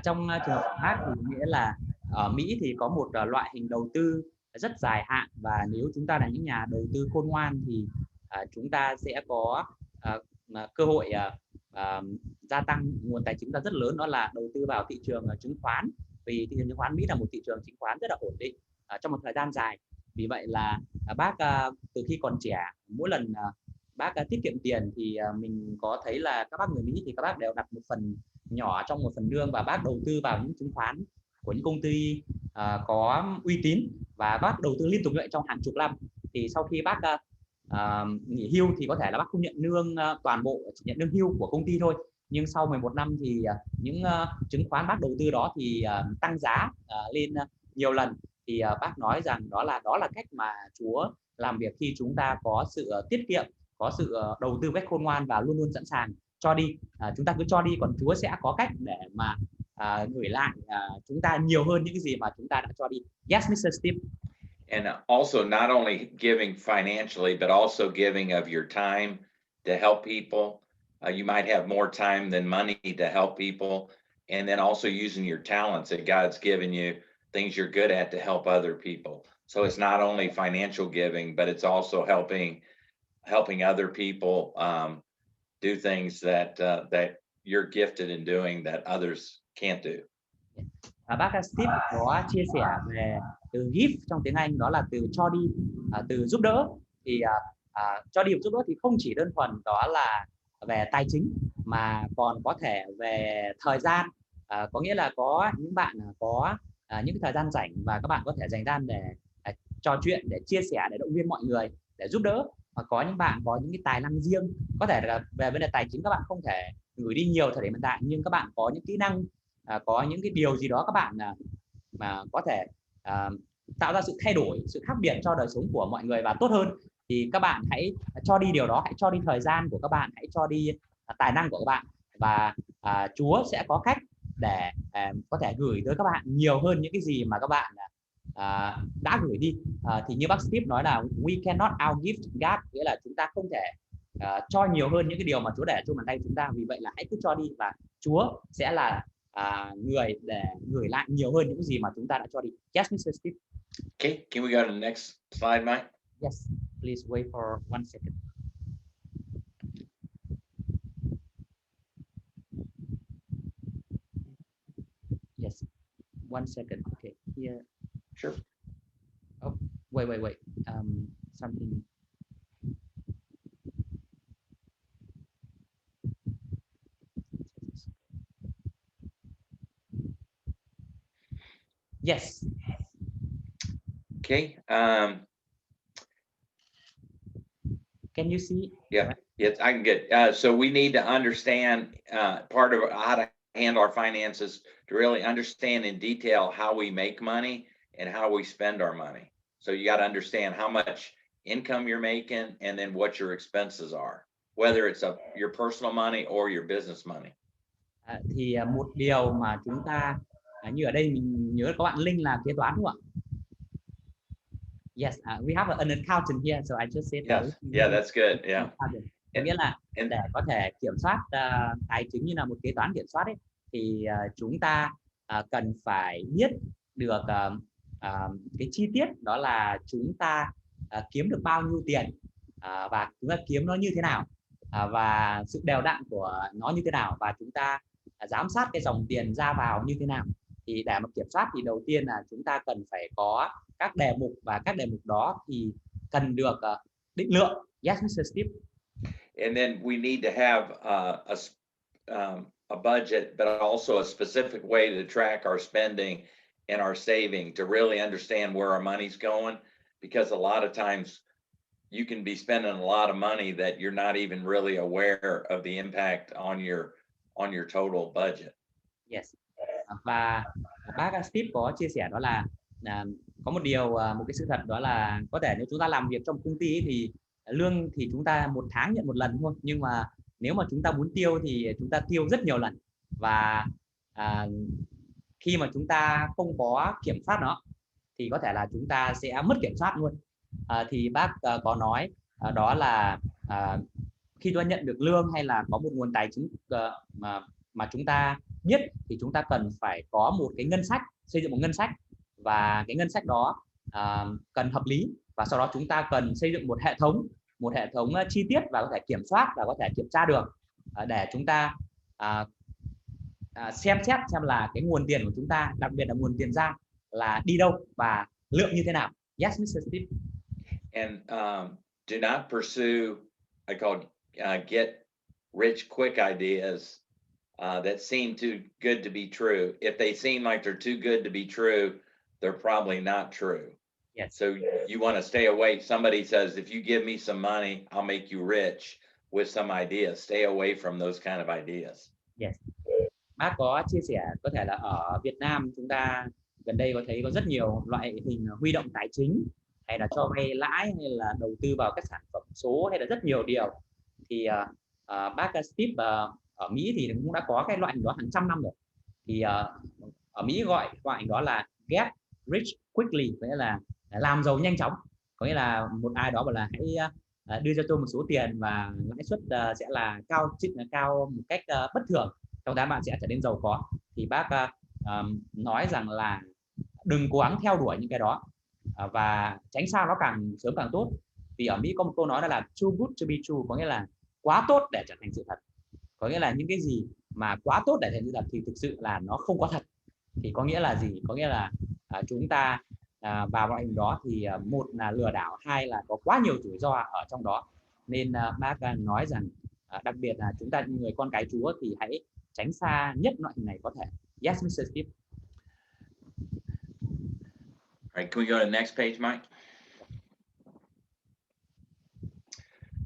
Trong trường hợp khác thì nghĩa là ở Mỹ thì có một loại hình đầu tư rất dài hạn, và nếu chúng ta là những nhà đầu tư khôn ngoan thì chúng ta sẽ có cơ hội gia tăng nguồn tài chính ra rất lớn, đó là đầu tư vào thị trường chứng khoán. Vì thị trường chứng khoán Mỹ là một thị trường chứng khoán rất là ổn định trong một thời gian dài. Vì vậy là bác từ khi còn trẻ, mỗi lần bác tiết kiệm tiền thì mình có thấy là các bác người Mỹ thì các bác đều đặt một phần nhỏ trong một phần lương và bác đầu tư vào những chứng khoán của những công ty có uy tín, và bác đầu tư liên tục như vậy trong hàng chục năm. Thì sau khi bác nghỉ hưu thì có thể là bác không nhận lương toàn bộ, chỉ nhận lương hưu của công ty thôi, nhưng sau 11 năm thì những chứng khoán bác đầu tư đó thì tăng giá lên nhiều lần. Thì bác nói rằng đó là cách mà Chúa làm việc khi chúng ta có sự tiết kiệm, có sự đầu tư cách khôn ngoan và luôn luôn sẵn sàng cho đi. Chúng ta cứ cho đi, còn Chúa sẽ có cách để mà gửi lại chúng ta nhiều hơn những cái gì mà chúng ta đã cho đi. Yes, Mr. Steve. And also not only giving financially, but also giving of your time to help people. You might have more time than money to help people. And then also using your talents that God's given you, things you're good at to help other people. So it's not only financial giving, but it's also helping other people do things that you're gifted in doing that others can't do. Bác Steve có chia sẻ về từ give trong tiếng Anh, đó là từ cho đi, từ giúp đỡ. Thì cho đi giúp đỡ thì không chỉ đơn thuần đó là về tài chính, mà còn có thể về thời gian. Có nghĩa là có những bạn có những thời gian rảnh và các bạn có thể dành ra để trò chuyện, để chia sẻ, để động viên mọi người, để giúp đỡ. Và có những bạn có những cái tài năng riêng, có thể là về vấn đề tài chính các bạn không thể gửi đi nhiều thời điểm hiện tại, nhưng các bạn có những kỹ năng, có những cái điều gì đó các bạn mà có thể tạo ra sự thay đổi, sự khác biệt cho đời sống của mọi người và tốt hơn. Thì các bạn hãy cho đi điều đó, hãy cho đi thời gian của các bạn, hãy cho đi tài năng của các bạn, và Chúa sẽ có cách để có thể gửi tới các bạn nhiều hơn những cái gì mà các bạn đã gửi đi. Thì như bác Steve nói là we cannot outgive God, nghĩa là chúng ta không thể cho nhiều hơn những cái điều mà Chúa để trong bàn tay chúng ta. Vì vậy là hãy cứ cho đi, và Chúa sẽ là người để gửi lại nhiều hơn những gì mà chúng ta đã cho đi. Yes, Mr. Steve. Okay, can we go to the next slide, Mike? Yes, please wait for 1 second. Yes, 1 second. Okay, here. Sure. Oh, wait. Something. Yes. Okay. Can you see? Yeah. Yes, I can get. So we need to understand part of how to handle our finances, to really understand in detail how we make money and how we spend our money. So you got to understand how much income you're making, and then what your expenses are, whether it's your personal money or your business money. Thì một điều mà chúng ta như ở đây mình nhớ có bạn Linh là kế toán đúng không ạ? Yes, we have an accountant here, so I just said that. Yeah, that's good. Yeah. Có nghĩa là để có thể kiểm soát tài chính như là một kế toán kiểm soát ấy, thì chúng ta cần phải biết được cái chi tiết, đó là chúng ta kiếm được bao nhiêu tiền và chúng ta kiếm nó như thế nào, và sự đều đặn của nó như thế nào, và chúng ta giám sát cái dòng tiền ra vào như thế nào. Thì để mà kiểm soát thì đầu tiên là chúng ta cần phải có các đề mục, và các đề mục đó thì cần được định lượng. Yes, Mr. Steve. And then we need to have a budget, but also a specific way to track our spending and our saving to really understand where our money's going, because a lot of times you can be spending a lot of money that you're not even really aware of the impact on your total budget. Yes. Và bác Steve có chia sẻ đó là có một cái sự thật, đó là có thể nếu chúng ta làm việc trong công ty thì lương thì chúng ta một tháng nhận một lần thôi, nhưng mà nếu mà chúng ta muốn tiêu thì chúng ta tiêu rất nhiều lần, và khi mà chúng ta không có kiểm soát nó thì có thể là chúng ta sẽ mất kiểm soát luôn. Thì bác có nói đó là khi chúng ta nhận được lương hay là có một nguồn tài chính mà chúng ta biết, thì chúng ta cần phải có một cái ngân sách, xây dựng một ngân sách, và cái ngân sách đó cần hợp lý, và sau đó chúng ta cần xây dựng một hệ thống chi tiết và có thể kiểm soát và có thể kiểm tra được, để chúng ta xem xét xem là cái nguồn tiền của chúng ta, đặc biệt là nguồn tiền ra, là đi đâu và lượng như thế nào. Yes, Mr. Steve. And do not pursue, I call get rich quick ideas that seem too good to be true. If they seem like they're too good to be true, they're probably not true. Yes. So you want to stay away. Somebody says, if you give me some money, I'll make you rich with some ideas. Stay away from those kind of ideas. Yes. Bác có chia sẻ có thể là ở Việt Nam chúng ta gần đây có thấy có rất nhiều loại hình huy động tài chính, hay là cho vay lãi, hay là đầu tư vào các sản phẩm số, hay là rất nhiều điều. Thì bác Steve ở Mỹ thì cũng đã có cái loại hình đó hàng trăm năm rồi. Thì ở Mỹ gọi loại hình đó là get rich quickly, có nghĩa là làm giàu nhanh chóng. Có nghĩa là một ai đó bảo là hãy đưa cho tôi một số tiền và lãi suất sẽ là cao một cách bất thường, trong đó bạn sẽ trở nên giàu có. Thì bác nói rằng là đừng cố gắng theo đuổi những cái đó, và tránh xa nó càng sớm càng tốt. Vì ở Mỹ có một câu nói là too good to be true, có nghĩa là quá tốt để trở thành sự thật. Có nghĩa là những cái gì mà quá tốt để thành sự thật thì thực sự là nó không có thật. Thì có nghĩa là gì? Có nghĩa là chúng ta vào loại hình đó thì một là lừa đảo, hai là có quá nhiều rủi ro ở trong đó. Nên bác nói rằng đặc biệt là chúng ta những người con cái Chúa thì hãy tránh xa nhất loại hình này có thể. Yes, Mr. Steve. All right, can we go to the next page, Mike?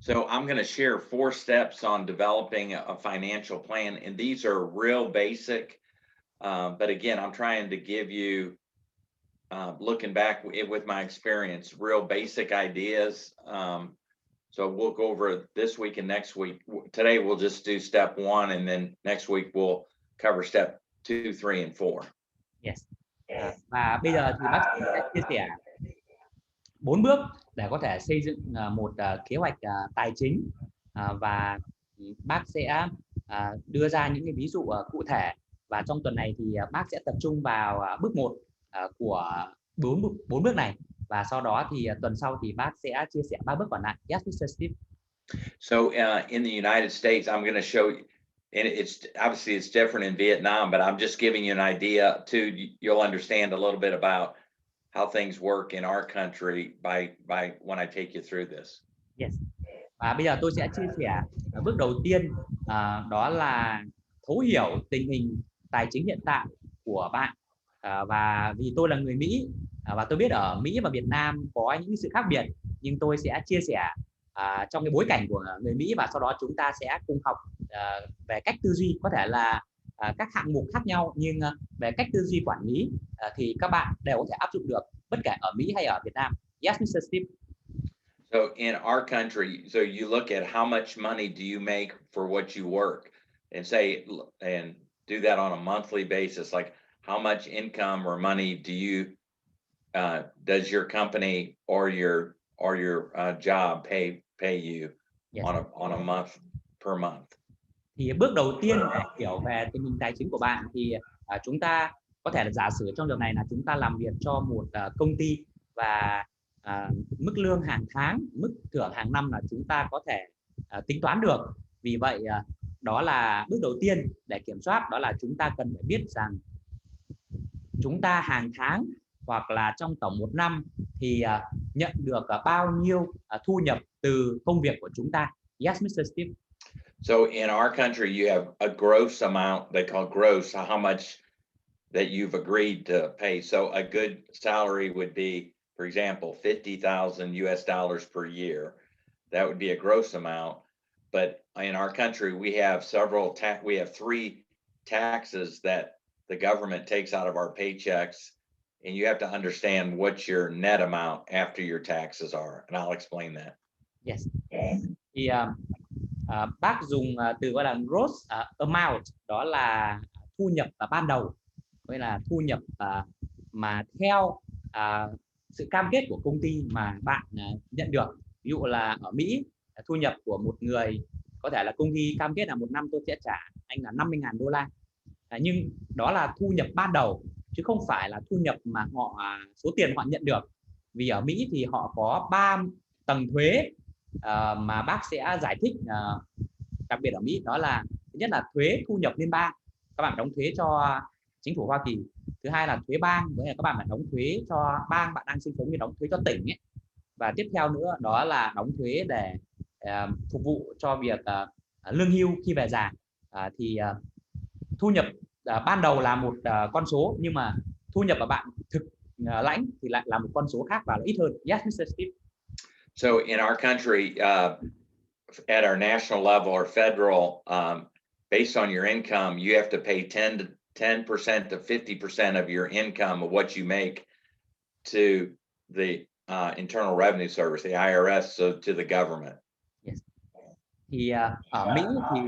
So I'm going to share 4 steps on developing a financial plan, and these are real basic. But again, I'm trying to give you, looking back with my experience, real basic ideas. So we'll go over this week and next week. Today we'll just do step 1, and then next week we'll cover step 2, 3, and 4. Yes. Và bây giờ thì bác sẽ chia sẻ 4 bước để có thể xây dựng một kế hoạch tài chính, và bác sẽ đưa ra những cái ví dụ cụ thể. Và trong tuần này thì bác sẽ tập trung vào bước 1 của 4 bước này, và sau đó thì tuần sau thì bác sẽ chia sẻ 3 bước còn lại. Yes, Mr. Steve. So in the United States, I'm going to show you, and it's obviously it's different in Vietnam, but I'm just giving you an idea too. You'll understand a little bit about how things work in our country by when I take you through this. Yes. Và bây giờ tôi sẽ chia sẻ bước đầu tiên, đó là thấu hiểu tình hình tài chính hiện tại của bạn. Và vì tôi là người Mỹ và tôi biết ở Mỹ và Việt Nam có những sự khác biệt, nhưng tôi sẽ chia sẻ trong cái bối cảnh của người Mỹ, và sau đó chúng ta sẽ cùng học về cách tư duy, có thể là các hạng mục khác nhau, nhưng về cách tư duy quản lý thì các bạn đều có thể áp dụng được bất kể ở Mỹ hay ở Việt Nam. Yes, Mr. Steve. So in our country, so you look at how much money do you make for what you work, and do that on a monthly basis, like how much income or money do you does your company or your job pay you? Yes. on a month per month. Thì bước đầu tiên để hiểu về tình hình tài chính của bạn thì chúng ta có thể là giả sử trong trường này là chúng ta làm việc cho một công ty và mức lương hàng tháng, mức thưởng hàng năm là chúng ta có thể tính toán được. Vì vậy đó là bước đầu tiên để kiểm soát, đó là chúng ta cần phải biết rằng chúng ta hàng tháng hoặc là trong tổng một năm thì nhận được bao nhiêu thu nhập từ công việc của chúng ta. Yes, Mr. Steve. So in our country, you have a gross amount they call gross, how much that you've agreed to pay. So a good salary would be, for example, $50,000 per year. That would be a gross amount. But in our country, we have we have 3 taxes that the government takes out of our paychecks, and you have to understand what your net amount after your taxes are. And I'll explain that. Yes. Thì bác dùng từ gọi là gross amount, đó là thu nhập ban đầu, gọi là thu nhập mà theo sự cam kết của công ty mà bạn nhận được. Ví dụ là ở Mỹ, thu nhập của một người có thể là công ty cam kết là một năm tôi sẽ trả anh là $50,000, nhưng đó là thu nhập ban đầu chứ không phải là thu nhập mà số tiền họ nhận được. Vì ở Mỹ thì họ có 3 tầng thuế mà bác sẽ giải thích đặc biệt ở Mỹ, đó là thứ nhất là thuế thu nhập liên bang, các bạn đóng thuế cho chính phủ Hoa Kỳ. Thứ hai là thuế bang, với là các bạn phải đóng thuế cho bang bạn đang sinh sống, như đóng thuế cho tỉnh ấy. Và tiếp theo nữa đó là đóng thuế để phục vụ cho việc lương hưu khi về già. Thì thu nhập ban đầu là một con số, nhưng mà thu nhập mà bạn thực lãnh thì lại là một con số khác và ít hơn. Yes, Mr. Steve. So in our country, at our national level or federal, based on your income, you have to pay 10% to 50% of your income of what you make to the Internal Revenue Service, the IRS, so to the government. Yes. Thì ở Mỹ thì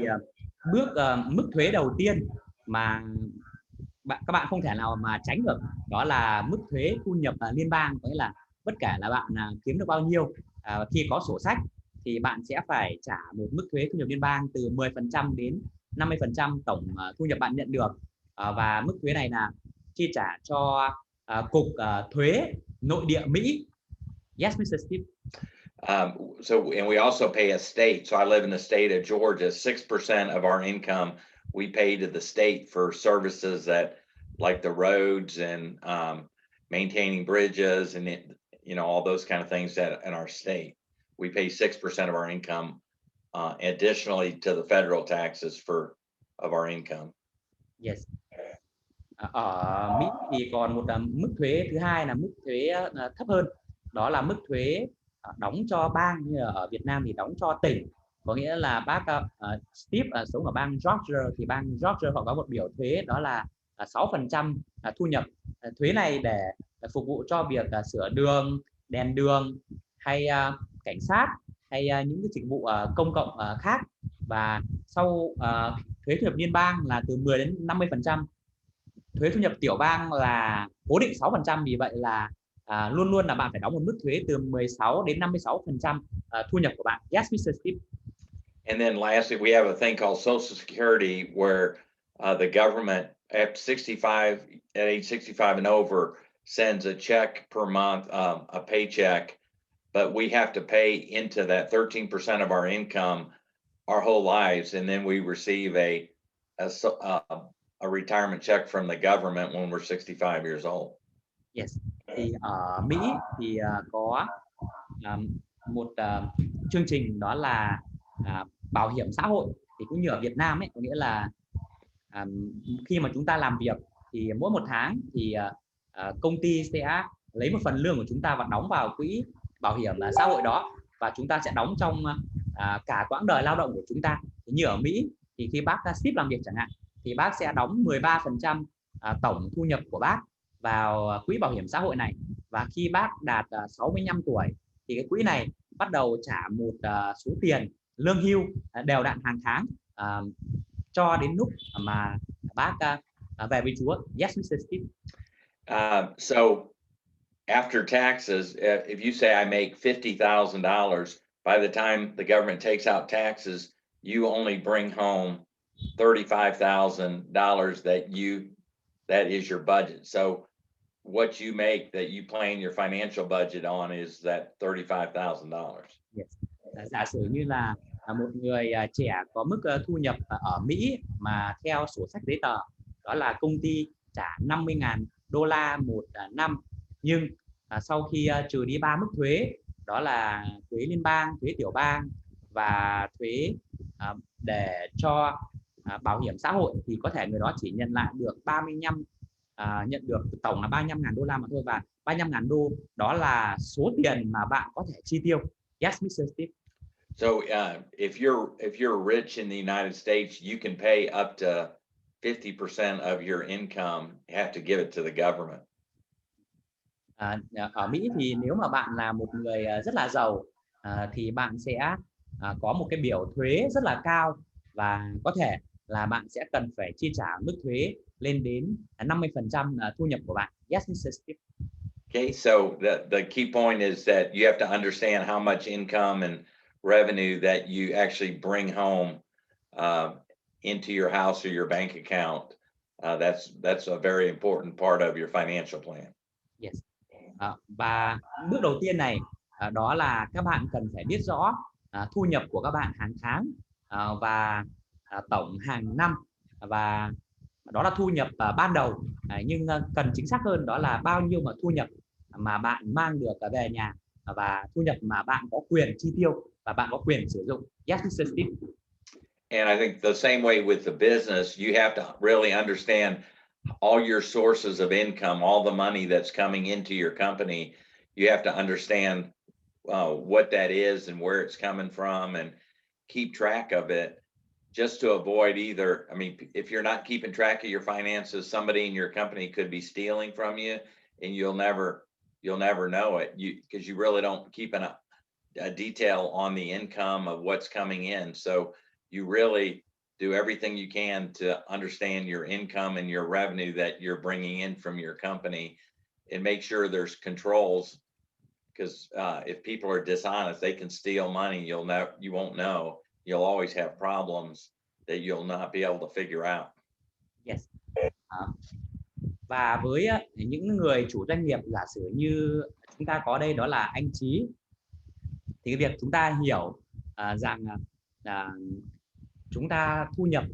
mức thuế đầu tiên mà các bạn không thể nào mà tránh được, đó là mức thuế thu nhập liên bang, có nghĩa là bất kể là bạn kiếm được bao nhiêu, khi có sổ sách thì bạn sẽ phải trả một mức thuế thu nhập liên bang từ 10% đến 50% tổng thu nhập bạn nhận được, và mức thuế này là chi trả cho cục thuế nội địa Mỹ. Yes, Mr. Steve. So and we also pay a state. So I live in the state of Georgia. 6% of our income we pay to the state for services that, like the roads and maintaining bridges and all those kind of things that in our state. We pay 6% of our income additionally to the federal taxes of our income. Yes. Ở Mỹ thì còn một mức thuế thứ hai là mức thuế thấp hơn, đó là mức thuế đóng cho bang. Như ở Việt Nam thì đóng cho tỉnh, có nghĩa là bác Steve sống ở bang Georgia thì bang Georgia họ có một biểu thuế đó là 6% thu nhập. Thuế này để phục vụ cho việc sửa đường, đèn đường hay cảnh sát hay những cái dịch vụ công cộng khác. Và sau thuế thu nhập liên bang là từ 10 đến 50%. Thuế thu nhập tiểu bang là cố định 6%, vì vậy là luôn luôn là bạn phải đóng một mức thuế từ 16 đến 56% thu nhập của bạn. Yes, Mr. Steve. And then lastly, we have a thing called Social Security where the government at age 65 and over sends a check per month, a paycheck, but we have to pay into that 13% of our income our whole lives, and then we receive a retirement check from the government when we're 65 years old. Yes. Thì ở Mỹ thì có một chương trình đó là bảo hiểm xã hội, thì cũng như ở Việt Nam ấy, có nghĩa là khi mà chúng ta làm việc thì mỗi một tháng thì công ty sẽ lấy một phần lương của chúng ta và đóng vào quỹ bảo hiểm xã hội đó, và chúng ta sẽ đóng trong cả quãng đời lao động của chúng ta. Thì như ở Mỹ thì khi bác Steve làm việc chẳng hạn thì bác sẽ đóng 13% tổng thu nhập của bác vào quỹ bảo hiểm xã hội này, và khi bác đạt 65 tuổi thì cái quỹ này bắt đầu trả một số tiền lương hưu đều đặn hàng tháng cho đến lúc mà bác về với Chúa. Yes, Mr. Steve. So after taxes, if you say I make $50,000, by the time the government takes out taxes, you only bring home $35,000 that is your budget. So what you make that you plan your financial budget on is that $35,000. Yes. Giả sử như là một người trẻ có mức thu nhập ở Mỹ mà theo sổ sách giấy tờ đó là công ty trả $50,000 một năm, nhưng sau khi trừ đi 3 mức thuế, đó là thuế liên bang, thuế tiểu bang và thuế để cho bảo hiểm xã hội, thì có thể người đó chỉ nhận lại được nhận được tổng là $35,000 mà thôi, và $35,000 đó là số tiền mà bạn có thể chi tiêu. Yes, Mr. Steve. So if you're rich in the United States, you can pay up to 50% of your income. You have to give it to the government. Ở Mỹ thì nếu mà bạn là một người rất là giàu thì bạn sẽ có một cái biểu thuế rất là cao, và có thể là bạn sẽ cần phải chi trả mức thuế lên đến 50% thu nhập của bạn. Yes, Mr. Steve. Okay, so the key point is that you have to understand how much income and revenue that you actually bring home into your house or your bank account. That's a very important part of your financial plan. Yes. Và bước đầu tiên này đó là các bạn cần phải biết rõ thu nhập của các bạn hàng tháng và tổng hàng năm, và đó là thu nhập ban đầu, nhưng cần chính xác hơn đó là bao nhiêu mà thu nhập mà bạn mang được về nhà và thu nhập mà bạn có quyền chi tiêu và bạn có quyền sử dụng. Yes, Mr. Steve. And I think the same way with the business, you have to really understand all your sources of income, all the money that's coming into your company. You have to understand what that is and where it's coming from, and keep track of it, just to avoid either. I mean, if you're not keeping track of your finances, somebody in your company could be stealing from you, and you'll never know it, because you really don't keep a detail on the income of what's coming in. So you really do everything you can to understand your income and your revenue that you're bringing in from your company, and make sure there's controls, because if people are dishonest, they can steal money. You won't know. You'll always have problems that you'll not be able to figure out. Yes. Và với những người chủ doanh nghiệp, giả sử như chúng ta có đây đó là anh Chí, thì cái việc chúng ta hiểu rằng chúng ta thu nhập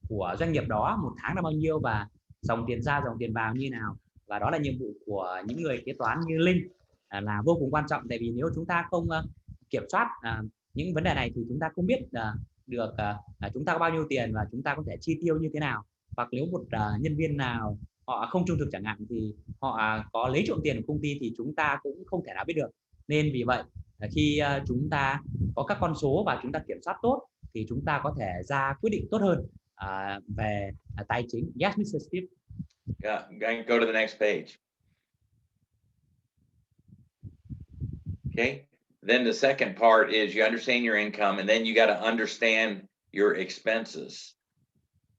của doanh nghiệp đó một tháng là bao nhiêu, và dòng tiền ra dòng tiền vào như nào, và đó là nhiệm vụ của những người kế toán như Linh là vô cùng quan trọng. Tại vì nếu chúng ta không kiểm soát những vấn đề này thì chúng ta không biết được chúng ta có bao nhiêu tiền và chúng ta có thể chi tiêu như thế nào. Hoặc nếu một nhân viên nào họ không trung thực chẳng hạn, thì họ có lấy trộm tiền của công ty thì chúng ta cũng không thể nào biết được. Nên vì vậy khi chúng ta có các con số và chúng ta kiểm soát tốt thì chúng ta có thể ra quyết định tốt hơn về tài chính. Yes, Mr. Steve. Yeah, go to the next page. Okay. Then the second part is you understand your income, and then you got to understand your expenses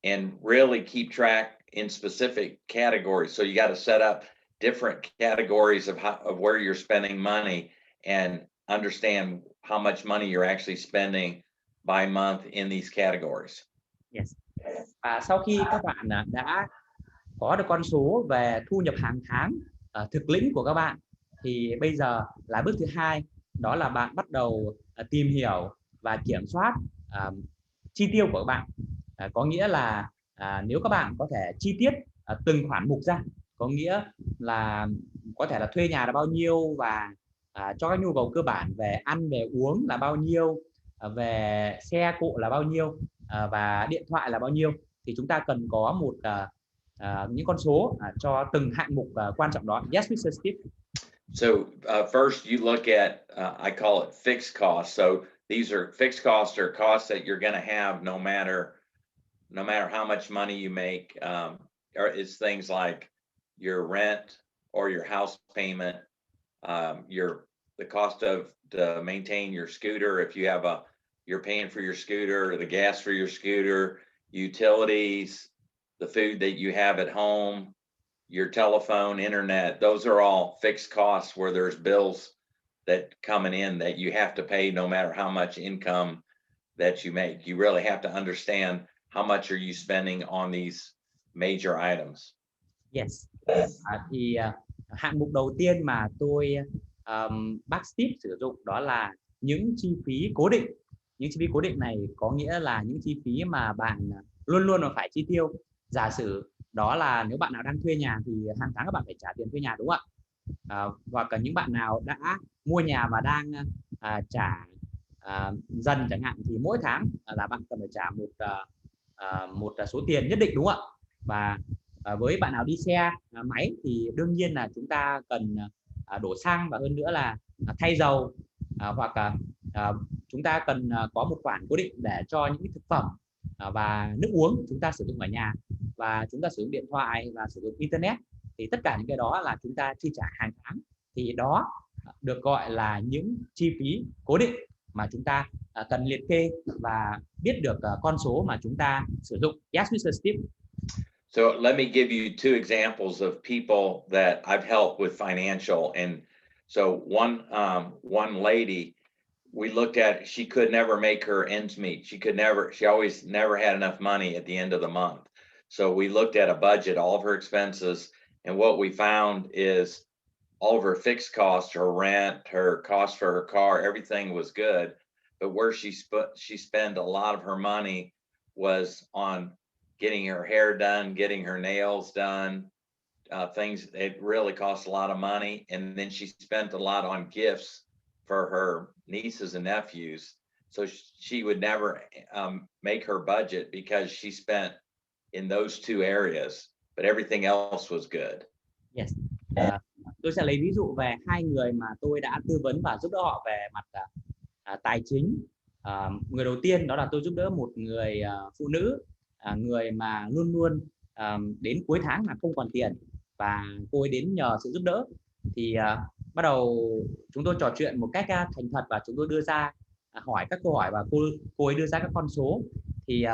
and really keep track in specific categories. So you got to set up different categories of where you're spending money, and understand how much money you're actually spending by month in these categories. Yes. Và sau khi các bạn đã có được con số về thu nhập hàng tháng thực lĩnh của các bạn, thì bây giờ là bước thứ hai, đó là bạn bắt đầu tìm hiểu và kiểm soát chi tiêu của các bạn. Có nghĩa là nếu các bạn có thể chi tiết từng khoản mục ra, có nghĩa là có thể là thuê nhà là bao nhiêu, và cho các nhu cầu cơ bản về ăn về uống là bao nhiêu, về xe cộ là bao nhiêu, và điện thoại là bao nhiêu, thì chúng ta cần có một những con số cho từng hạng mục quan trọng đó. Yes, Mr. Steve. So first you look at, I call it fixed costs. So these are fixed costs, or costs that you're going to have no matter how much money you make. Or it's things like your rent or your house payment, the cost to maintain your scooter. If you have you're paying for your scooter, the gas for your scooter, utilities, the food that you have at home, your telephone, internet. Those are all fixed costs where there's bills that coming in that you have to pay no matter how much income that you make. You really have to understand how much are you spending on these major items. Yes. Hạng mục đầu tiên mà bác Steve sử dụng đó là những chi phí cố định. Những chi phí cố định này có nghĩa là những chi phí mà bạn luôn luôn phải chi tiêu. Giả sử đó là nếu bạn nào đang thuê nhà thì hàng tháng các bạn phải trả tiền thuê nhà, đúng không ạ? Hoặc là những bạn nào đã mua nhà và đang trả dần chẳng hạn, thì mỗi tháng là bạn cần phải trả một số tiền nhất định, đúng không ạ? Và với bạn nào đi xe máy thì đương nhiên là chúng ta cần đổ xăng, và hơn nữa là thay dầu, hoặc chúng ta cần có một khoản cố định để cho những thực phẩm và nước uống chúng ta sử dụng ở nhà, và chúng ta sử dụng điện thoại và sử dụng internet. Thì tất cả những cái đó là chúng ta chi trả hàng tháng, thì đó được gọi là những chi phí cố định mà chúng ta cần liệt kê và biết được con số mà chúng ta sử dụng. Yes, Mr. Steve. So let me give you two examples of people that I've helped with financial. And so one lady, we looked at, she could never make her ends meet. She always never had enough money at the end of the month. So we looked at a budget, all of her expenses, and what we found is all of her fixed costs, her rent, her cost for her car, everything was good. But where she spent a lot of her money was on getting her hair done, getting her nails done, things it really cost a lot of money. And then she spent a lot on gifts for her nieces and nephews. So she would never make her budget because she spent in those two areas, but everything else was good. Yes. Tôi sẽ lấy ví dụ về hai người mà tôi đã tư vấn và giúp đỡ họ về mặt tài chính. Người đầu tiên đó là tôi giúp đỡ một người phụ nữ, người mà luôn luôn đến cuối tháng là không còn tiền, và cô ấy đến nhờ sự giúp đỡ. Thì bắt đầu chúng tôi trò chuyện một cách thành thật, và chúng tôi đưa ra hỏi các câu hỏi, và cô ấy đưa ra các con số. Thì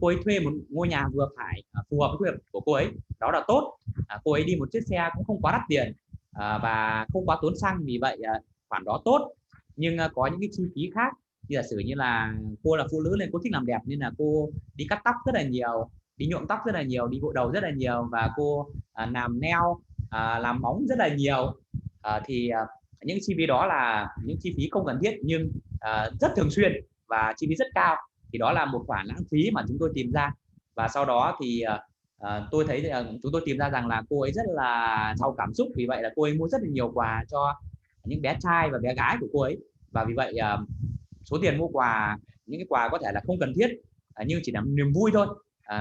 cô ấy thuê một ngôi nhà vừa phải, phù hợp với quy hoạch của cô ấy, đó là tốt. Cô ấy đi một chiếc xe cũng không quá đắt tiền và không quá tốn xăng, vì vậy khoản đó tốt. Nhưng có những cái chi phí khác, như giả sử như là cô là phụ nữ nên cô thích làm đẹp, nên là cô đi cắt tóc rất là nhiều, đi nhuộm tóc rất là nhiều, đi gội đầu rất là nhiều, và cô làm nail, làm móng rất là nhiều. Thì những chi phí đó là những chi phí không cần thiết, nhưng rất thường xuyên và chi phí rất cao. Thì đó là một khoản lãng phí mà chúng tôi tìm ra. Và sau đó thì tôi thấy chúng tôi tìm ra rằng là cô ấy rất là giàu cảm xúc, vì vậy là cô ấy mua rất là nhiều quà cho những bé trai và bé gái của cô ấy. Và vì vậy số tiền mua quà, những cái quà có thể là không cần thiết nhưng chỉ là niềm vui thôi,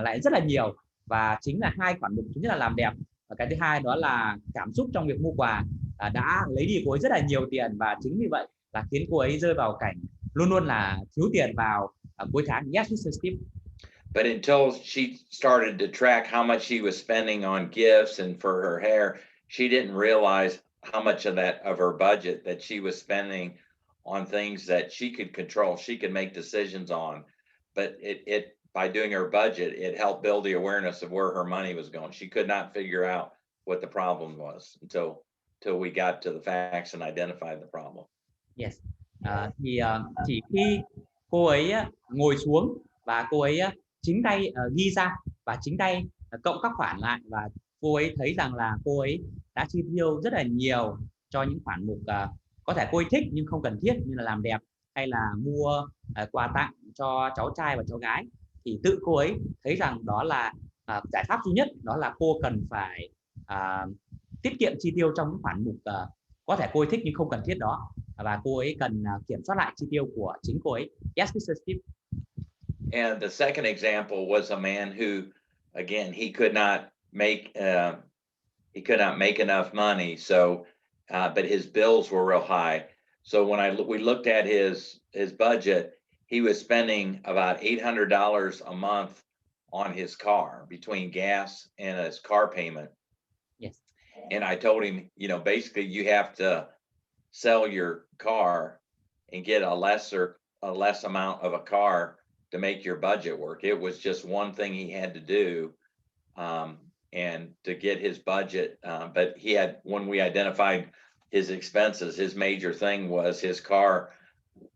lại rất là nhiều. Và chính là hai khoản mục, thứ nhất là làm đẹp, và cái thứ hai đó là cảm xúc trong việc mua quà đã lấy đi cô ấy rất là nhiều tiền, và chính vì vậy là khiến cô ấy rơi vào cảnh luôn luôn là thiếu tiền vào cuối tháng. Yes, Mr. Steve. But until she started to track how much she was spending on gifts and for her hair, she didn't realize how much of her budget that she was spending on things that she could control, she could make decisions on. But it by doing her budget, it helped build the awareness of where her money was going. She could not figure out what the problem was until we got to the facts and identified the problem. Yes. Thì chỉ khi cô ấy ngồi xuống và cô ấy chính tay ghi ra và chính tay cộng các khoản lại, và cô ấy thấy rằng là cô ấy đã chi tiêu rất là nhiều cho những khoản mục có thể cô ấy thích nhưng không cần thiết, như là làm đẹp hay là mua quà tặng cho cháu trai và cháu gái. Thì tự cô ấy thấy rằng đó là giải pháp duy nhất, đó là cô cần phải tiết kiệm chi tiêu trong những khoản mục có thể cô ấy thích nhưng không cần thiết đó, và cô ấy cần kiểm soát lại chi tiêu của chính cô ấy. Yes, Mr. Steve. And the second example was a man who, again, he could not make enough money. So, but his bills were real high. So when we looked at his budget, he was spending about $800 a month on his car between gas and his car payment. Yes. And I told him, basically you have to sell your car and get a less amount of a car to make your budget work. It was just one thing he had to do, and to get his budget. But when we identified his expenses, his major thing was his car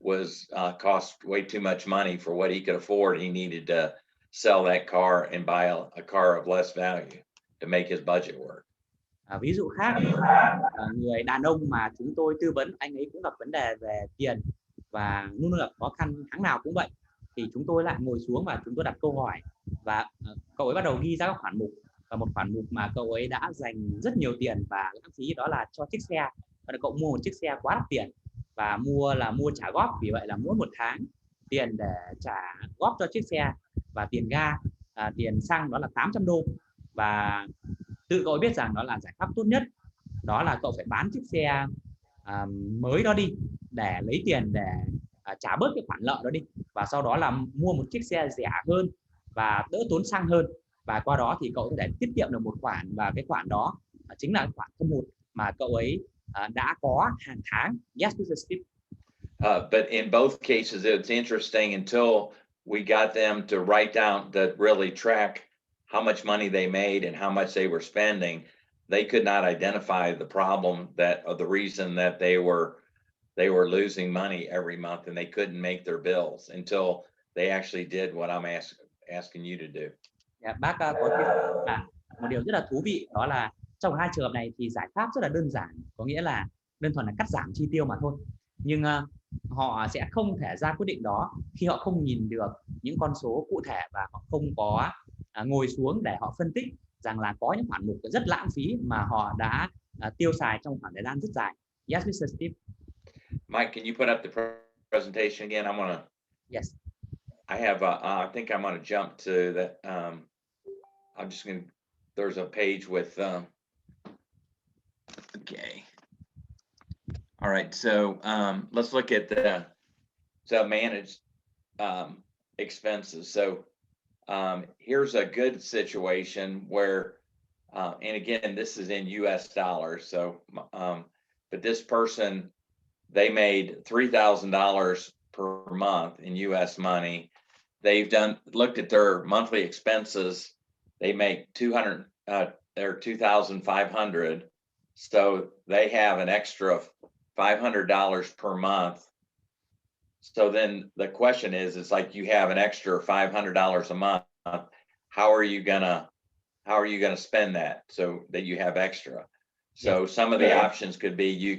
was cost way too much money for what he could afford. He needed to sell that car and buy a car of less value to make his budget work. Ví dụ khác, người đàn ông mà chúng tôi tư vấn, anh ấy cũng gặp vấn đề về tiền và luôn luôn gặp khó khăn, tháng nào cũng vậy. Thì chúng tôi lại ngồi xuống và chúng tôi đặt câu hỏi và cậu ấy bắt đầu ghi ra các khoản mục, và một khoản mục mà cậu ấy đã dành rất nhiều tiền và lãng phí đó là cho chiếc xe. Và cậu mua một chiếc xe quá đắt tiền và mua trả góp, vì vậy là mỗi một tháng tiền để trả góp cho chiếc xe và tiền ga, tiền xăng đó là 800 đô. Và tự cậu biết rằng đó là giải pháp tốt nhất, đó là cậu phải bán chiếc xe mới đó đi để lấy tiền để trả bớt cái khoản nợ đó đi, và sau đó là mua một chiếc xe rẻ hơn và đỡ tốn xăng hơn, và qua đó thì cậu có thể tiết kiệm được một khoản, và cái khoản đó chính là khoản thâm hụt mà cậu ấy đã có hàng tháng. Yes, Mr. Steve. But in both cases, it's interesting until we got them to write down, that really track how much money they made and how much they were spending. They could not identify the problem or the reason that they were losing money every month and they couldn't make their bills until they actually did what I'm asking you to do. Bác có một điều rất là thú vị, đó là trong hai trường hợp này thì giải pháp rất là đơn giản, có nghĩa là đơn thuần là cắt giảm chi tiêu mà thôi. Nhưng họ sẽ không thể ra quyết định đó khi họ không nhìn được những con số cụ thể và họ không có ngồi xuống để họ phân tích rằng là có những khoản mục rất lãng phí mà họ đã tiêu xài trong khoảng thời gian rất dài. Yes, Mr. Steve. Mike, can you put up the presentation again? I'm gonna. Yes. I have. I think I'm gonna jump to that. I'm just gonna. There's a page with. Okay. All right. So let's look at the managed expenses. So here's a good situation where, and again, this is in U.S. dollars. So, but this person, they made $3,000 per month in U.S. money. They've looked at their monthly expenses. They make they're $2,500. So they have an extra $500 per month. So then the question is, it's like you have an extra $500 a month. How are you gonna spend that so that you have extra? So some of the options could be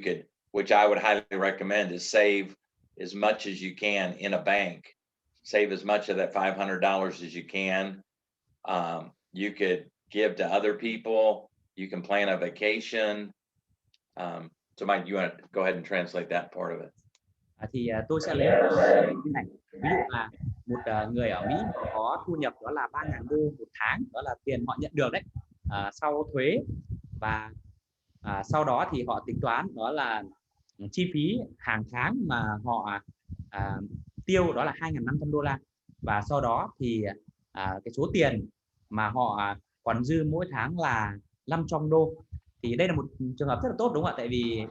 which I would highly recommend, is save as much as you can in a bank. Save as much of that $500 as you can. You could give to other people. You can plan a vacation. So Mike, you want to go ahead and translate that part of it? Thì tôi sẽ lấy cái này. Ví dụ là một người ở Mỹ có thu nhập đó là 3.000 đô một tháng, đó là tiền họ nhận được đấy, sau thuế, và sau đó thì họ tính toán đó là chi phí hàng tháng mà họ tiêu đó là 2.500 đô la, và sau đó thì cái số tiền mà họ còn dư mỗi tháng là 500 đô. Thì đây là một trường hợp rất là tốt, đúng không ạ? Tại vì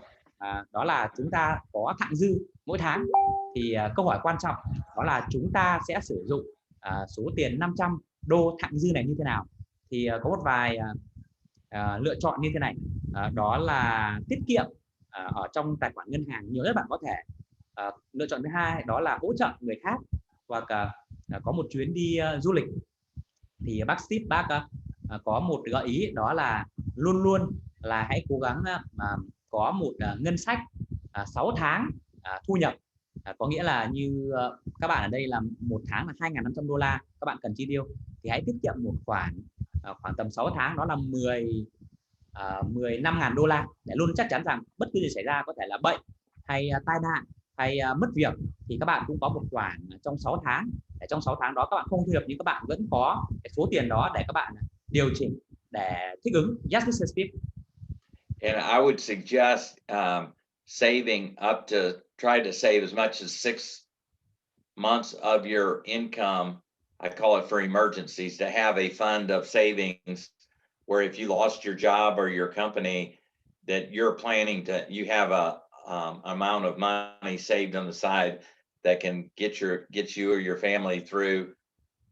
đó là chúng ta có thặng dư mỗi tháng. Thì câu hỏi quan trọng đó là chúng ta sẽ sử dụng số tiền 500 đô thặng dư này như thế nào. Thì có một vài lựa chọn như thế này, đó là tiết kiệm ở trong tài khoản ngân hàng nhiều nhất bạn có thể. Lựa chọn thứ hai đó là hỗ trợ người khác, hoặc có một chuyến đi du lịch. Thì bác Steve có một gợi ý, đó là luôn luôn là hãy cố gắng có một ngân sách 6 tháng thu nhập, có nghĩa là như các bạn ở đây là một tháng là 2.500 đô la các bạn cần chi tiêu, thì hãy tiết kiệm một khoản khoảng tầm 6 tháng đó là 15.000 đô la, để luôn chắc chắn rằng bất cứ gì xảy ra, có thể là bệnh hay tai nạn hay mất việc, thì các bạn cũng có một khoản trong 6 tháng, để trong 6 tháng đó các bạn không thu nhập nhưng các bạn vẫn có cái số tiền đó để các bạn điều chỉnh để thích ứng. Yes, Mr. Steve. And I would suggest saving up to, try to save as much as 6 months of your income. I call it for emergencies, to have a fund of savings where if you lost your job or your company, that you're planning to, you have a amount of money saved on the side that can get you or your family through,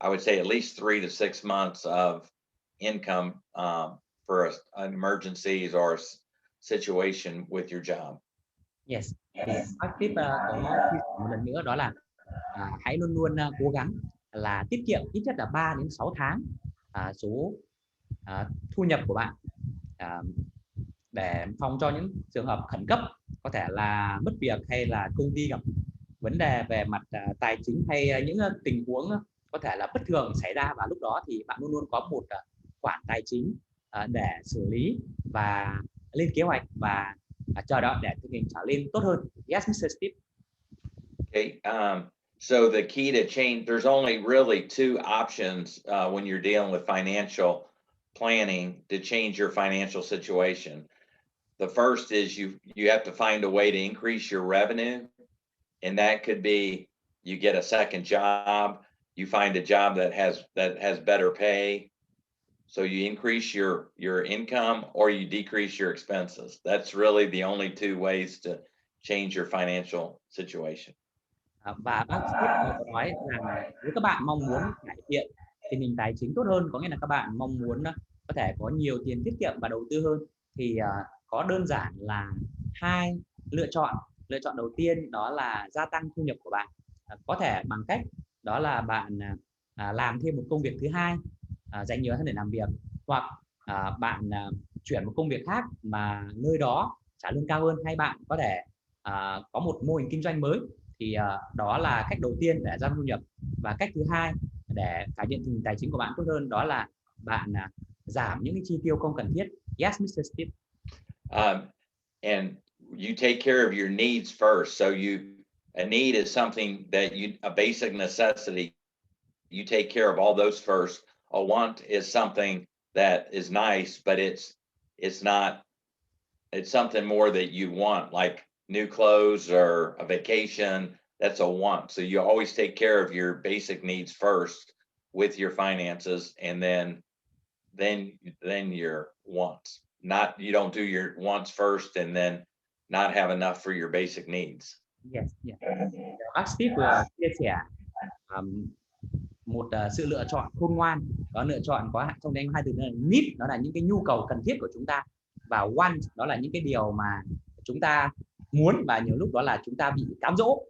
I would say, at least 3 to 6 months of income for an emergencies or situation with your job. Yes. Thì bác tiếp có một lần nữa, đó là hãy luôn luôn cố gắng là tiết kiệm ít nhất là 3 đến 6 tháng số thu nhập của bạn để phòng cho những trường hợp khẩn cấp, có thể là mất việc hay là công ty gặp vấn đề về mặt tài chính hay những tình huống có thể là bất thường xảy ra, và lúc đó thì bạn luôn luôn có một khoản tài chính để xử lý và lên kế hoạch và chờ đợi để tình hình trở lên tốt hơn. Yes, Mr. Steve. Okay. So the key to change, there's only really two options when you're dealing with financial planning to change your financial situation. The first is you have to find a way to increase your revenue, and that could be you get a second job, you find a job that has better pay, so you increase your income, or you decrease your expenses. That's really the only two ways to change your financial situation. Và bác Steve có nói rằng nếu các bạn mong muốn cải thiện tình hình tài chính tốt hơn, có nghĩa là các bạn mong muốn có thể có nhiều tiền tiết kiệm và đầu tư hơn, thì có đơn giản là hai lựa chọn. Lựa chọn đầu tiên đó là gia tăng thu nhập của bạn, có thể bằng cách đó là bạn làm thêm một công việc thứ hai, dành nhiều hơn để làm việc, hoặc bạn chuyển một công việc khác mà nơi đó trả lương cao hơn, hay bạn có thể có một mô hình kinh doanh mới. Thì đó là cách đầu tiên để gia tăng thu nhập. Và cách thứ hai để cải thiện tình hình tài chính của bạn tốt hơn, đó là bạn giảm những cái chi tiêu không cần thiết. Yes, Mr. Steve. And you take care of your needs first. So a need is something that a basic necessity. You take care of all those first. A want is something that is nice, but it's not. It's something more that you want, like new clothes or a vacation. That's a want. So you always take care of your basic needs first with your finances, and then your wants. Not, you don't do your wants first and then not have enough for your basic needs. Yes, yes. Bác Steve vừa chia sẻ một sự lựa chọn khôn ngoan. Đó, lựa chọn có trong đây hai từ là need, đó là những cái nhu cầu cần thiết của chúng ta, và want đó là những cái điều mà chúng ta muốn, và nhiều lúc đó là chúng ta bị cám dỗ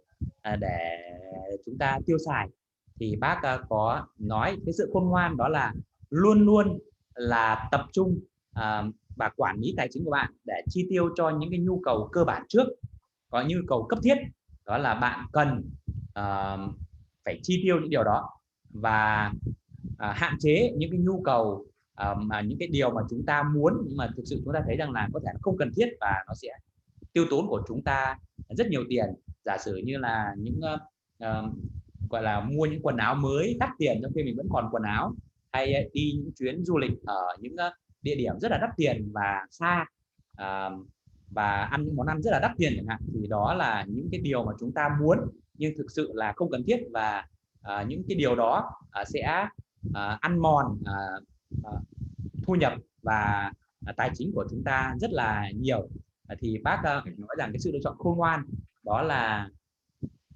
để chúng ta tiêu xài. Thì bác có nói cái sự khôn ngoan đó là luôn luôn là tập trung và quản lý tài chính của bạn để chi tiêu cho những cái nhu cầu cơ bản trước, có nhu cầu cấp thiết, đó là bạn cần phải chi tiêu những điều đó, và hạn chế những cái nhu cầu mà những cái điều mà chúng ta muốn nhưng mà thực sự chúng ta thấy rằng là có thể không cần thiết, và nó sẽ tiêu tốn của chúng ta rất nhiều tiền. Giả sử như là những gọi là mua những quần áo mới đắt tiền trong khi mình vẫn còn quần áo, hay đi những chuyến du lịch ở những địa điểm rất là đắt tiền và xa, và ăn những món ăn rất là đắt tiền chẳng hạn, thì đó là những cái điều mà chúng ta muốn nhưng thực sự là không cần thiết, và những cái điều đó sẽ ăn mòn thu nhập và tài chính của chúng ta rất là nhiều. Thì bác nói rằng cái sự lựa chọn khôn ngoan đó là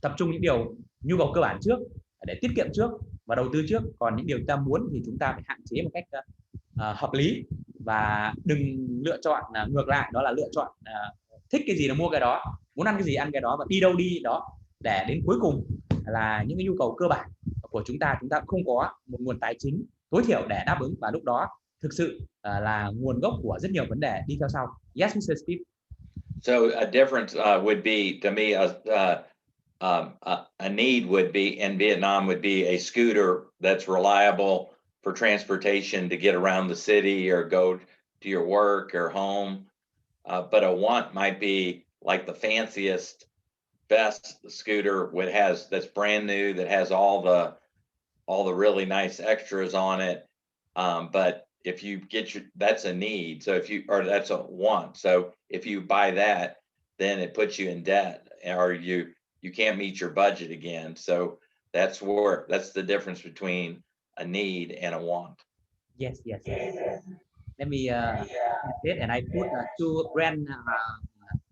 tập trung những điều nhu cầu cơ bản trước để tiết kiệm trước và đầu tư trước, còn những điều chúng ta muốn thì chúng ta phải hạn chế một cách hợp lý, và đừng lựa chọn ngược lại, đó là lựa chọn thích cái gì là mua cái đó, muốn ăn cái gì ăn cái đó, và đi đâu đi đó, để đến cuối cùng là những cái nhu cầu cơ bản của chúng ta không có một nguồn tài chính tối thiểu để đáp ứng, và lúc đó thực sự là nguồn gốc của rất nhiều vấn đề đi theo sau. Yes, Mr. Steve. So a difference would be, to me, a need would be in Vietnam would be a scooter that's reliable for transportation to get around the city or go to your work or home. But a want might be like the fanciest, best scooter that's brand new, that has all the really nice extras on it. But if you get that's a need. So that's a want. So if you buy that, then it puts you in debt, or you can't meet your budget again. So that's the difference between a need and a want. Yes. Let me it, and I put two brand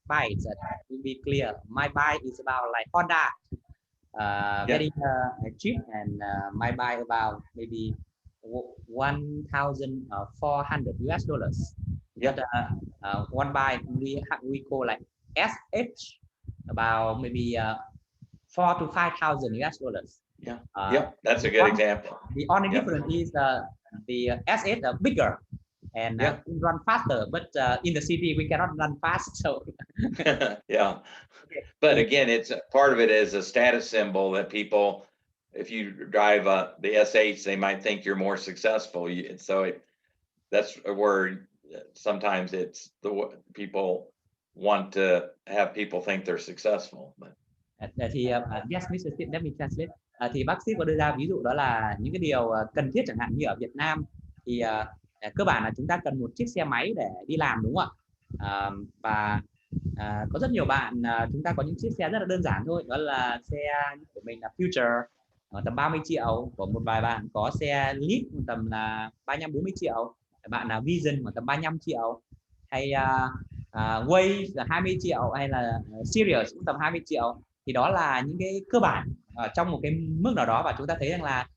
bikes to be clear. My bike is about like Honda, very cheap, and my bike about maybe $1,400 US. Yeah. But one bike we call like SH, about maybe $4,000 to $5,000 US. Yeah. That's a good example. The only difference is the SS bigger, and Yeah. can run faster, but in the city we cannot run fast. So Yeah. But again, it's part of it is a status symbol that people, if you drive the SH, they might think you're more successful. That's where sometimes it's people want to have people think they're successful. But thì yes, Mr. Steve, let me translate. Thì bác sĩ có đưa ra ví dụ đó là những cái điều cần thiết, chẳng hạn như ở Việt Nam thì cơ bản là chúng ta cần một chiếc xe máy để đi làm, đúng không ạ? Và có rất nhiều bạn chúng ta có những chiếc xe rất là đơn giản thôi, đó là xe của mình là Future tầm 30 triệu, của một vài bạn có xe Lead tầm là 35-40 triệu, bạn nào Vision tầm 35 triệu, hay Way là 20 triệu, hay là Sirius cũng tầm 20 triệu. Thì đó là những cái cơ bản trong một cái mức nào đó, và chúng ta thấy rằng là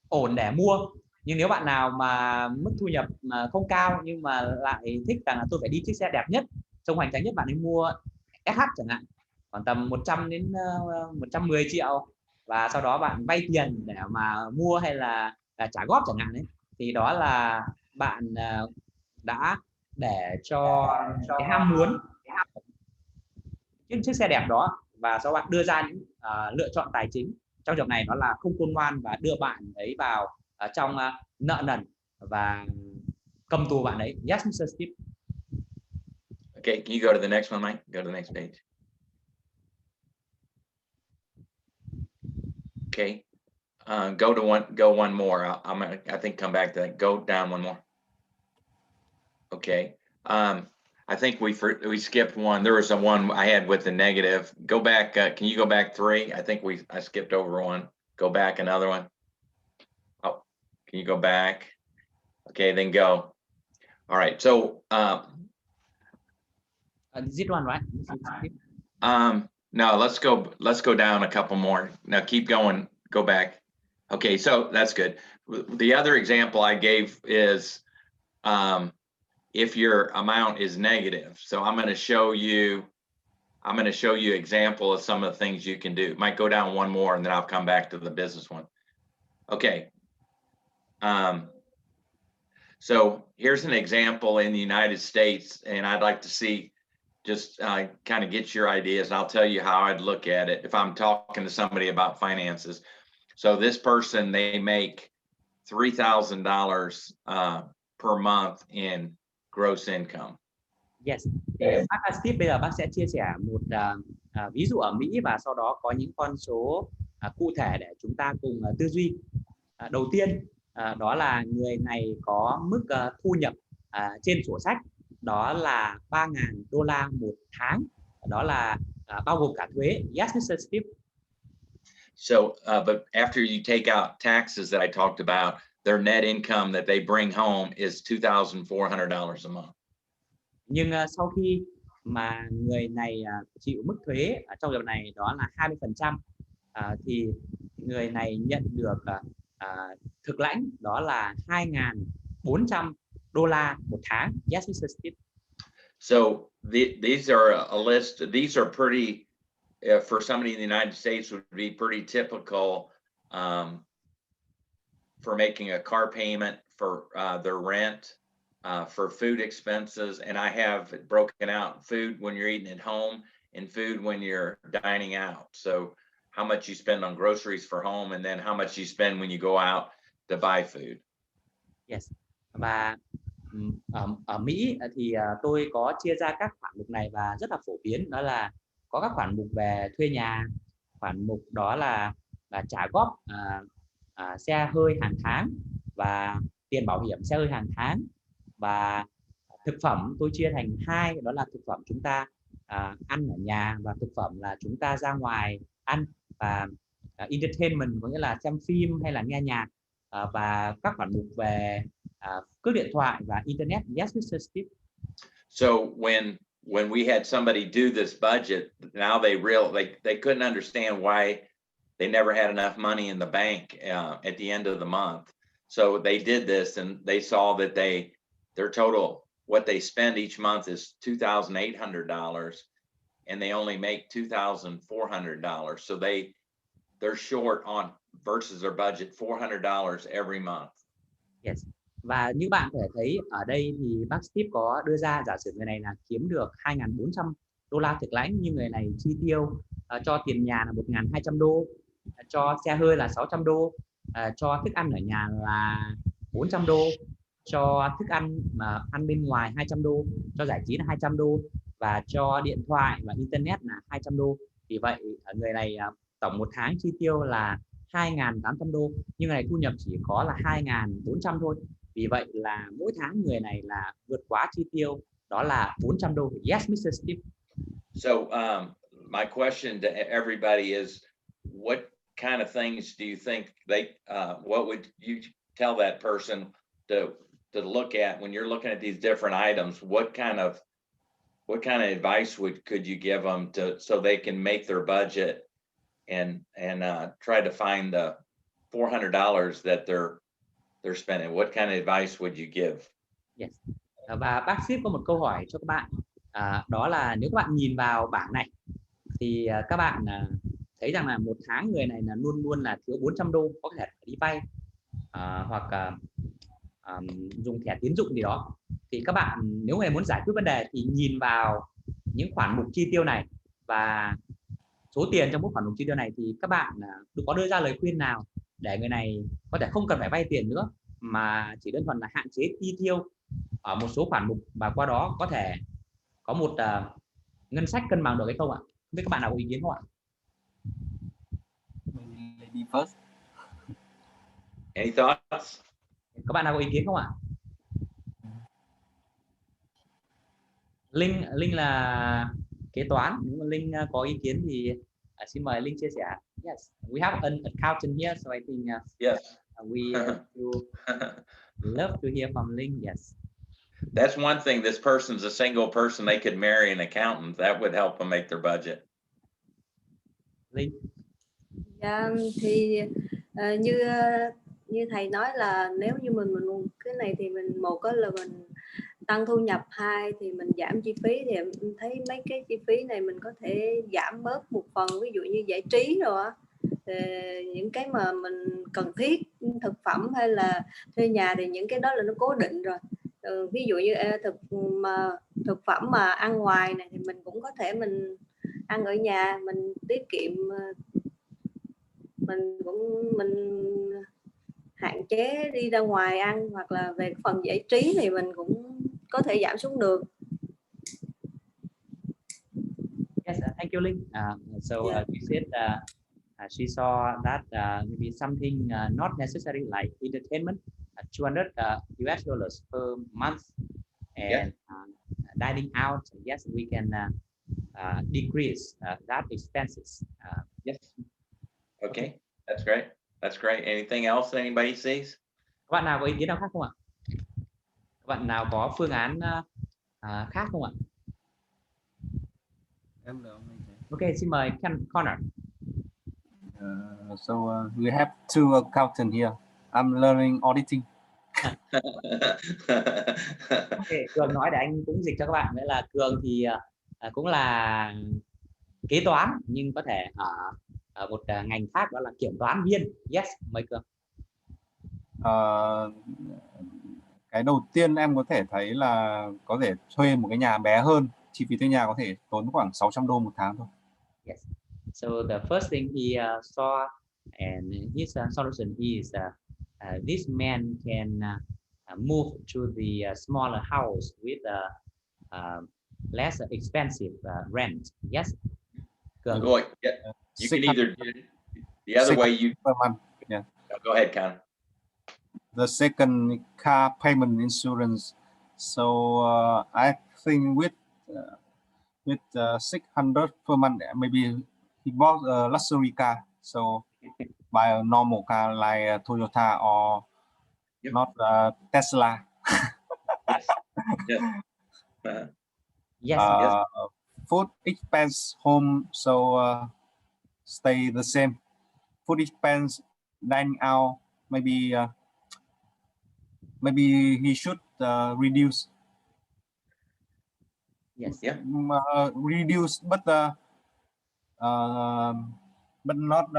ổn để mua. Nhưng nếu bạn nào mà mức thu nhập không cao nhưng mà lại thích rằng là tôi phải đi chiếc xe đẹp nhất, trông hoành tráng nhất, bạn ấy mua SH chẳng hạn, khoảng tầm 100 đến 110 triệu, và sau đó bạn vay tiền để mà mua hay là trả góp chẳng hạn ấy, thì đó là bạn đã để cho cái ham muốn chiếc xe đẹp đó, và sau bạn đưa ra những lựa chọn tài chính trong trường này đó là không khôn ngoan, và đưa bạn ấy vào trong nợ nần và cầm tù bạn ấy. Yes, Mr. Steve. okay, can you go to the next one, Mike? Go to the next page. Okay, go one more. I think come back to that. Go down one more. Okay. I think we skipped one. There was a one I had with the negative. Go back. Can you go back 3? I think I skipped over one. Go back another one. Oh, can you go back? Okay, then go. All right. So This one, right? no, let's go down a couple more. Now keep going. Go back. Okay, so that's good. The other example I gave is if your amount is negative. So I'm going to show you example of some of the things you can do. Might go down one more and then I'll come back to the business one. Okay. So here's an example in the United States, and I'd like to see just kind of get your ideas. And I'll tell you how I'd look at it if I'm talking to somebody about finances. So this person, they make $3,000 per month in gross income. Yes. Bác Steve, bây giờ bác sẽ chia sẻ một ví dụ ở Mỹ, và sau đó có những con số cụ thể để chúng ta cùng tư duy. Đầu tiên đó là người này có mức thu nhập trên sổ sách đó là $3.000 một tháng, đó là bao gồm cả thuế. Yes, Mr. Steve. So, but after you take out taxes that I talked about, their net income that they bring home is $2,400 a month. Nhưng sau khi mà người này chịu mức thuế trong điều này đó là 20%, thì người này nhận được thực lãnh đó là $2.400 một tháng. Yes, Mr. Steve. So these are a list. These are pretty, for somebody in the United States, would be pretty typical for making a car payment, for their rent, for food expenses. And I have it broken out: food when you're eating at home and food when you're dining out. So how much you spend on groceries for home, and then how much you spend when you go out to buy food. Yes. Và ở Mỹ thì tôi có chia ra các khoản mục này và rất là phổ biến, đó là có các khoản mục về thuê nhà, khoản mục đó là trả góp xe hơi hàng tháng, và tiền bảo hiểm xe hơi hàng tháng, và thực phẩm tôi chia thành 2, đó là thực phẩm chúng ta ăn ở nhà, và thực phẩm là chúng ta ra ngoài ăn, và entertainment có nghĩa là xem phim hay là nghe nhạc, và các khoản mục về cước điện thoại và internet. Yes, Mr. Steve. So when we had somebody do this budget, now they couldn't understand why they never had enough money in the bank at the end of the month. So they did this, and they saw that their total, what they spend each month, is $2,800, and they only make $2,400. So they're short on versus their budget $400 every month. Yes. Và như bạn có thể thấy ở đây thì bác Steve có đưa ra giả sử người này là kiếm được 2.400 đô la thực lãnh, nhưng người này chi tiêu cho tiền nhà là 1.200 đô, cho xe hơi là 600 đô, cho thức ăn ở nhà là 400 đô, cho thức ăn mà ăn bên ngoài 200 đô, cho giải trí là 200 đô, và cho điện thoại và internet là 200 đô. Vì vậy người này tổng một tháng chi tiêu là 2.800 đô, nhưng người này thu nhập chỉ có là 2.400 thôi. Vì vậy là mỗi tháng người này là vượt quá chi tiêu, đó là 400 đô. Yes, Mr. Steve. So my question to everybody is, what kind of things do you think what would you tell that person to look at when you're looking at these different items? What kind of advice could you give them so they can make their budget and try to find the $400 that they're spending? What kind of advice would you give? Yes. Và bác Steve có một câu hỏi cho các bạn, đó là nếu các bạn nhìn vào bảng này thì các bạn thấy rằng là một tháng người này là luôn luôn là thiếu 400 đô, có thể đi vay hoặc dùng thẻ tín dụng gì đó. Thì các bạn nếu người muốn giải quyết vấn đề thì nhìn vào những khoản mục chi tiêu này và số tiền trong mỗi khoản mục chi tiêu này, thì các bạn có đưa ra lời khuyên nào để người này có thể không cần phải vay tiền nữa mà chỉ đơn thuần là hạn chế chi tiêu ở một số khoản mục, và qua đó có thể có một ngân sách cân bằng được hay không ạ? Không biết các bạn nào có ý kiến không ạ? Lady first. Any thoughts? Các bạn nào có ý kiến không ạ? Linh là kế toán, nếu mà Linh có ý kiến thì xin mời Linh chia sẻ. Yes, we have an accountant here, so I think yes, we love to hear from Linh. Yes. That's one thing. This person's a single person. They could marry an accountant. That would help them make their budget. Linh. Dạ, thì như thầy nói là nếu như mình cái này thì mình một là mình tăng thu nhập, hai thì mình giảm chi phí, thì em thấy mấy cái chi phí này mình có thể giảm bớt một phần, ví dụ như giải trí rồi á, những cái mà mình cần thiết, thực phẩm hay là thuê nhà thì những cái đó là nó cố định rồi. Ví dụ như thực phẩm mà ăn ngoài này thì mình cũng có thể mình ăn ở nhà, mình tiết kiệm, mình hạn chế đi ra ngoài ăn, hoặc là về phần giải trí thì mình cũng có thể giảm xuống được. Yes, thank you, Linh. So you said she saw that maybe something not necessary like entertainment, $200 US per month, and dining out. Yes, we can decrease that expenses. Yes. Okay, that's great. That's great. Anything else anybody sees? Các bạn nào có ý kiến nào khác không ạ? Các bạn nào có phương án khác không ạ? Em được. Okay, xin mời Connor. So we have two accountants here. I'm learning auditing. Okay, Cường nói để anh cũng dịch cho các bạn. Nghĩa là Cường thì cũng là kế toán, nhưng có thể ở một ngành khác, đó là kiểm toán viên. Yes, mời Cường. Cái đầu tiên em có thể thấy là có thể thuê một cái nhà bé hơn, chi phí thuê nhà có thể tốn khoảng 600 đô một tháng thôi. Yes. So the first thing he saw and his solution is this man can move to the smaller house with less expensive rent. Yes. Go ahead. Yeah. You can either the other way you per month. Yeah. Go ahead, Connor. The second, car payment insurance. So I think with 600 per month, maybe he bought a luxury car. So buy a normal car like Toyota or not Tesla. Yes. Yes. Yes. Food expense home, so stay the same. Food expense dining out, maybe he should reduce. Yes. Yeah. Reduce, but not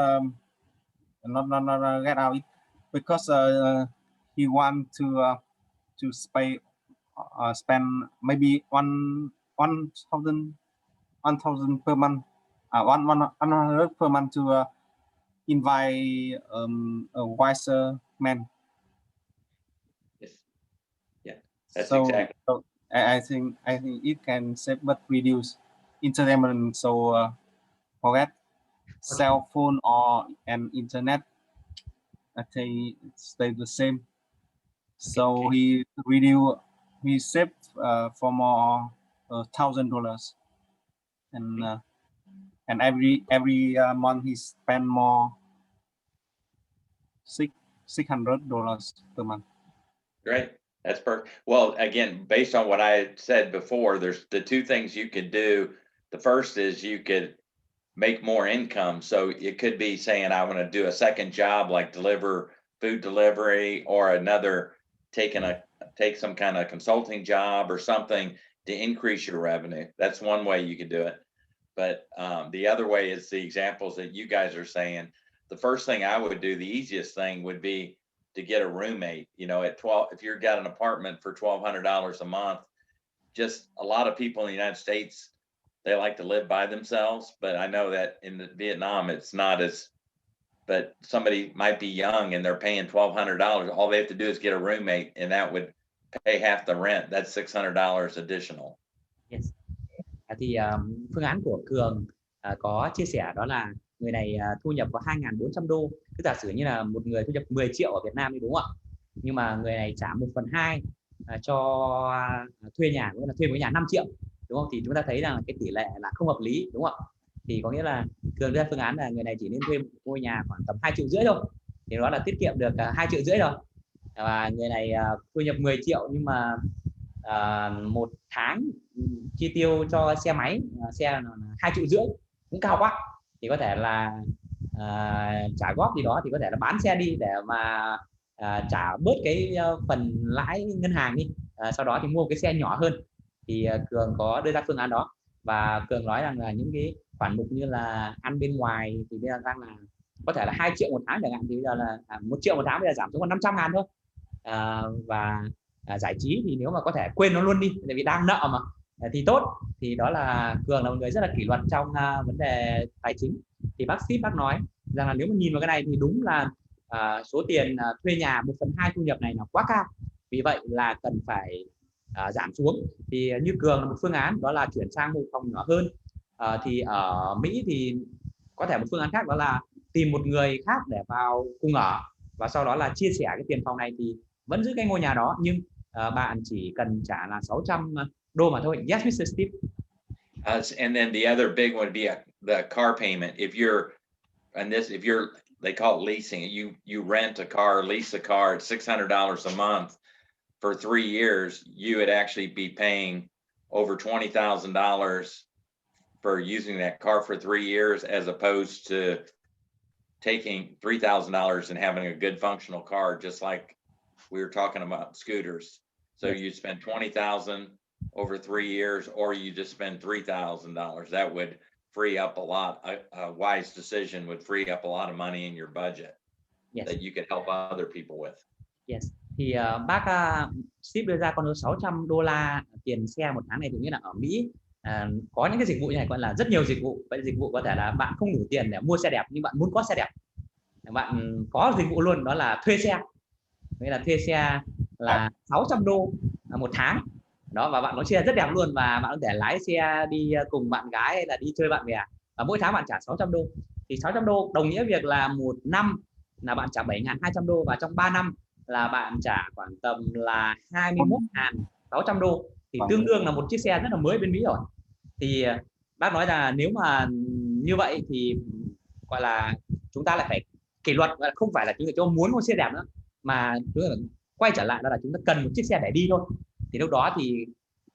get out it, because he want to to spend maybe 1,000 per month, 100 per month to invite a wiser man. Yes. Yeah, that's So, exactly. so I think it can save but reduce entertainment. So forget cell phone or an internet. I think it stays the same. So he saved for more $1,000, and every month he spend more $600 per month. Great. That's perfect. Well, again, based on what I said before, there's the two things you could do. The first is you could make more income. So it could be saying, I want to do a second job, like deliver food delivery, or another take some kind of consulting job or something to increase your revenue. That's one way you could do it. But the other way is the examples that you guys are saying. The first thing I would do, the easiest thing would be to get a roommate. You know, at 12, if you've got an apartment for $1,200 a month, just a lot of people in the United States, they like to live by themselves. But I know that in Vietnam, it's not as, but somebody might be young and they're paying $1,200. All they have to do is get a roommate, and that would pay half the rent. That's $600 additional. Yes. Thì phương án của Cường có chia sẻ đó là người này thu nhập có 2.400 đô. Cứ giả sử như là một người thu nhập 10 triệu ở Việt Nam đi, đúng không ạ? Nhưng mà người này trả 1/2 cho thuê nhà, nghĩa là thuê một nhà 5 triệu, đúng không? Thì chúng ta thấy rằng cái tỷ lệ là không hợp lý, đúng không ạ? Thì có nghĩa là Cường đưa ra phương án là người này chỉ nên thuê một ngôi nhà khoảng tầm 2,5 triệu thôi, thì đó là tiết kiệm được 2,5 triệu rồi. Và người này thu nhập 10 triệu nhưng mà một tháng chi tiêu cho xe máy, xe là 2,5 triệu, cũng cao quá. Thì có thể là trả góp gì đó, thì có thể là bán xe đi để mà trả bớt cái phần lãi ngân hàng đi, sau đó thì mua cái xe nhỏ hơn. Thì Cường có đưa ra phương án đó, và Cường nói rằng là những cái khoản mục như là ăn bên ngoài thì bây giờ đang là có thể là 2 triệu một tháng chẳng hạn, thì bây giờ là 1 triệu một tháng, bây giờ giảm xuống còn 500.000 thôi. Và giải trí thì nếu mà có thể quên nó luôn đi, tại vì đang nợ mà, thì tốt. Thì đó là Cường là một người rất là kỷ luật trong vấn đề tài chính. Thì bác Steve bác nói rằng là nếu mà nhìn vào cái này thì đúng là số tiền thuê nhà 1/2 thu nhập này là quá cao, vì vậy là cần phải giảm xuống. Thì như Cường là một phương án đó là chuyển sang một phòng nhỏ hơn. Thì ở Mỹ thì có thể một phương án khác đó là tìm một người khác để vào cùng ở, và sau đó là chia sẻ cái tiền phòng này, thì vẫn giữ cái ngôi nhà đó, nhưng bạn chỉ cần trả là 600 đô mà thôi. Yes, Mr. Steve. And then the other big one would be the car payment. If you're they call it leasing. You rent a car, lease a car at $600 a month for 3 years. You would actually be paying over $20,000 for using that car for 3 years, as opposed to taking $3,000 and having a good functional car, just like we were talking about scooters. So you spend $20,000 over 3 years, or you just spend $3,000. That would free up a lot. A wise decision would free up a lot of money in your budget that you could help other people with. Yes. Thì bác Steve đưa ra con số 600 đô la tiền xe một tháng này, thì nghĩa là ở Mỹ có những cái dịch vụ như này, gọi là rất nhiều dịch vụ. Vậy dịch vụ có thể là bạn không đủ tiền để mua xe đẹp, nhưng bạn muốn có xe đẹp, bạn có dịch vụ luôn, đó là thuê xe. Nghĩa là thuê xe là 600 đô một tháng đó, và bạn có xe rất đẹp luôn, và bạn có thể lái xe đi cùng bạn gái hay là đi chơi bạn bè, và mỗi tháng bạn trả 600 đô. Thì 600 đô đồng nghĩa việc là một năm là bạn trả 7.200 đô, và trong 3 năm là bạn trả khoảng tầm là 21.600 đô, thì tương đương là một chiếc xe rất là mới bên Mỹ rồi. Thì bác nói là nếu mà như vậy thì gọi là chúng ta lại phải kỷ luật, không phải là chúng ta muốn một xe đẹp nữa, mà quay trở lại đó là chúng ta cần một chiếc xe để đi thôi. Thì lúc đó thì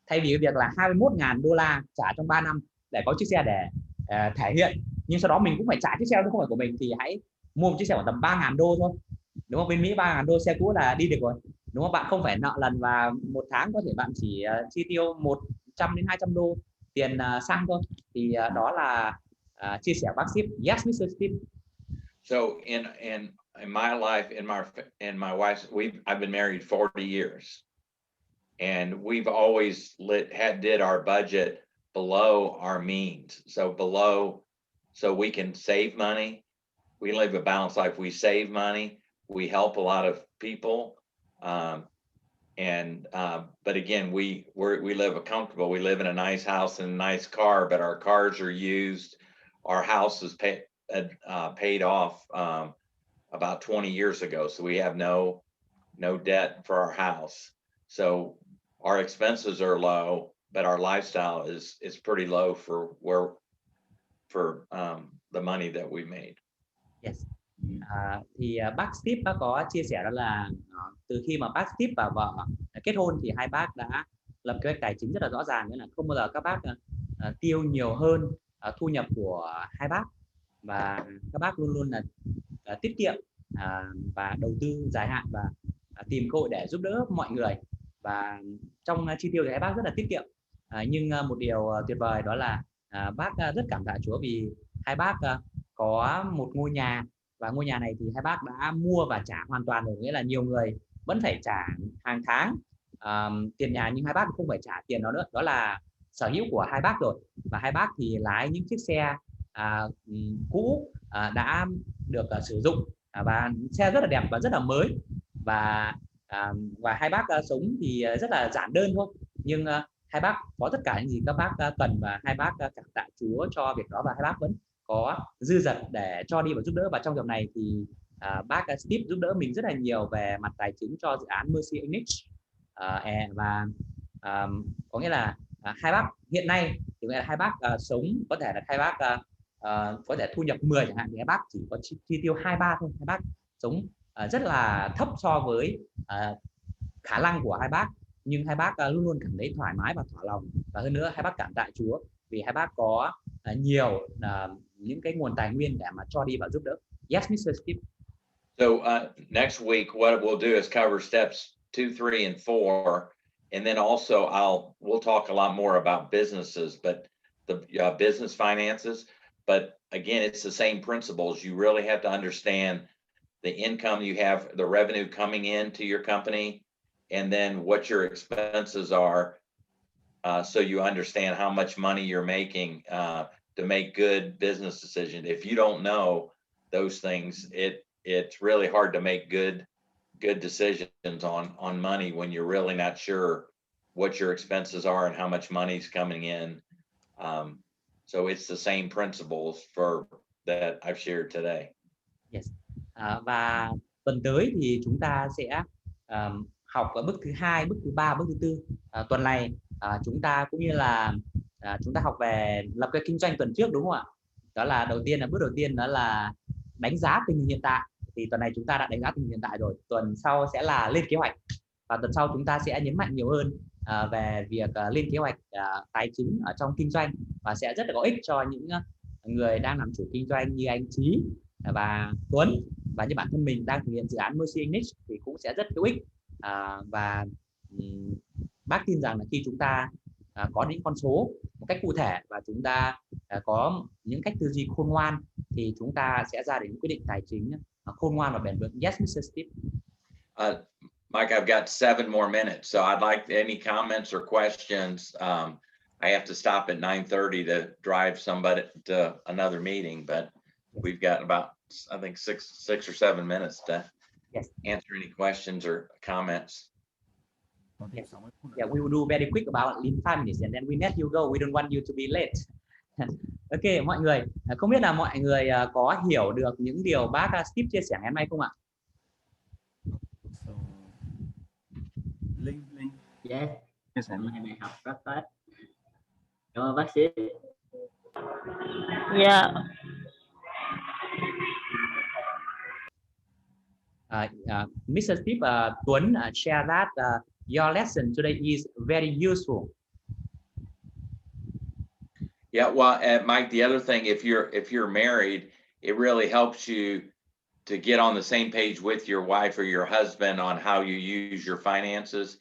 thay vì cái việc là 21.000 đô la trả trong 3 năm để có chiếc xe để thể hiện, nhưng sau đó mình cũng phải trả chiếc xe không phải của mình, thì hãy mua một chiếc xe khoảng tầm 3.000 đô thôi, đúng không? Bên Mỹ 3.000 đô xe cũ là đi được rồi, đúng không? Bạn không phải nợ lần, và một tháng có thể bạn chỉ chi tiêu 100 đến 200 đô tiền xăng thôi. Thì đó là chia sẻ bác Steve. Yes, Mr. Steve. So in my life, in my wife's, I've been married 40 years. and we've always did our budget below our means. So we can save money. We live a balanced life. We save money. We help a lot of people. But again, we live comfortable. We live in a nice house and a nice car, but our cars are used. Our house is paid off about 20 years ago. So we have no debt for our house. So our expenses are low, but our lifestyle is pretty low for the money that we made. Yes. Bác Steve bác có chia sẻ đó là từ khi mà bác Steve và vợ kết hôn thì hai bác đã lập kế hoạch tài chính rất là rõ ràng, nghĩa là không bao giờ các bác tiêu nhiều hơn thu nhập của hai bác, và các bác luôn luôn là tiết kiệm và đầu tư dài hạn và tìm cơ hội để giúp đỡ mọi người. Và trong chi tiêu thì hai bác rất là tiết kiệm, nhưng một điều tuyệt vời đó là bác rất cảm tạ Chúa vì hai bác có một ngôi nhà, và ngôi nhà này thì hai bác đã mua và trả hoàn toàn rồi, nghĩa là nhiều người vẫn phải trả hàng tháng tiền nhà, nhưng hai bác không phải trả tiền đó nữa, đó là sở hữu của hai bác rồi. Và hai bác thì lái những chiếc xe cũ đã được sử dụng, và xe rất là đẹp và rất là mới, và hai bác sống thì rất là giản đơn thôi, nhưng hai bác có tất cả những gì các bác cần, và hai bác cảm tạ Chúa cho việc đó, và hai bác vẫn có dư dật để cho đi và giúp đỡ. Và trong dịp này thì bác Steve giúp đỡ mình rất là nhiều về mặt tài chính cho dự án Mercy English, và có nghĩa là hai bác hiện nay thì hai bác sống có thể là hai bác có thể thu nhập 10 chẳng hạn, thì hai bác chỉ có chi tiêu 2-3 thôi. Hai bác sống rất là thấp so với khả năng của hai bác, nhưng hai bác luôn luôn cảm thấy thoải mái và thỏa lòng. Và hơn nữa hai bác cảm tạ Chúa vì hai bác có nhiều những cái nguồn tài nguyên để mà cho đi và giúp đỡ. Yes, Mr. Steve. So next week, what we'll do is cover steps 2, 3, and 4, and then also we'll talk a lot more about businesses, but the business finances. But again, it's the same principles. You really have to understand the income you have, the revenue coming into your company, and then what your expenses are, so you understand how much money you're making to make good business decisions. If you don't know those things, it's really hard to make good decisions on money when you're really not sure what your expenses are and how much money's coming in. So it's the same principles that I've shared today. Yes. Và tuần tới thì chúng ta sẽ học ở bước thứ 2, bước thứ 3, bước thứ 4. Tuần này chúng ta cũng như là chúng ta học về lập cái kinh doanh tuần trước, đúng không ạ? Đó là bước đầu tiên đó là đánh giá tình hình hiện tại. Thì tuần này chúng ta đã đánh giá tình hình hiện tại rồi. Tuần sau sẽ là lên kế hoạch, và tuần sau chúng ta sẽ nhấn mạnh nhiều hơn về việc lên kế hoạch tài chính ở trong kinh doanh, và sẽ rất là có ích cho những người đang làm chủ kinh doanh như anh Chí và Tuấn, và như bản thân mình đang thực hiện dự án Mercy English thì cũng sẽ rất hữu ích. Và bác tin rằng là khi chúng ta có những con số một cách cụ thể và chúng ta có những cách tư duy khôn ngoan thì chúng ta sẽ ra đến quyết định tài chính khôn ngoan và bền vững. Yes, Mr. Steve. Mike, I've got 7 more minutes, so I'd like any comments or questions. I have to stop at 9:30 to drive somebody to another meeting, but we've got about, I think, six or 7 minutes to answer any questions or comments. Yes. Yeah, we will do very quick about in 5 minutes, and then we let you go. We don't want you to be late. Ok, mọi người, không biết là mọi người có hiểu được những điều bác Steve chia sẻ ngày hôm nay không ạ? Linh. Yes. Bài học rất tốt. Cảm ơn bác sĩ. Yeah. Mr. Steve, Tuấn share that your lesson today is very useful. Yeah, well, Mike, the other thing, if you're married, it really helps you to get on the same page with your wife or your husband on how you use your finances.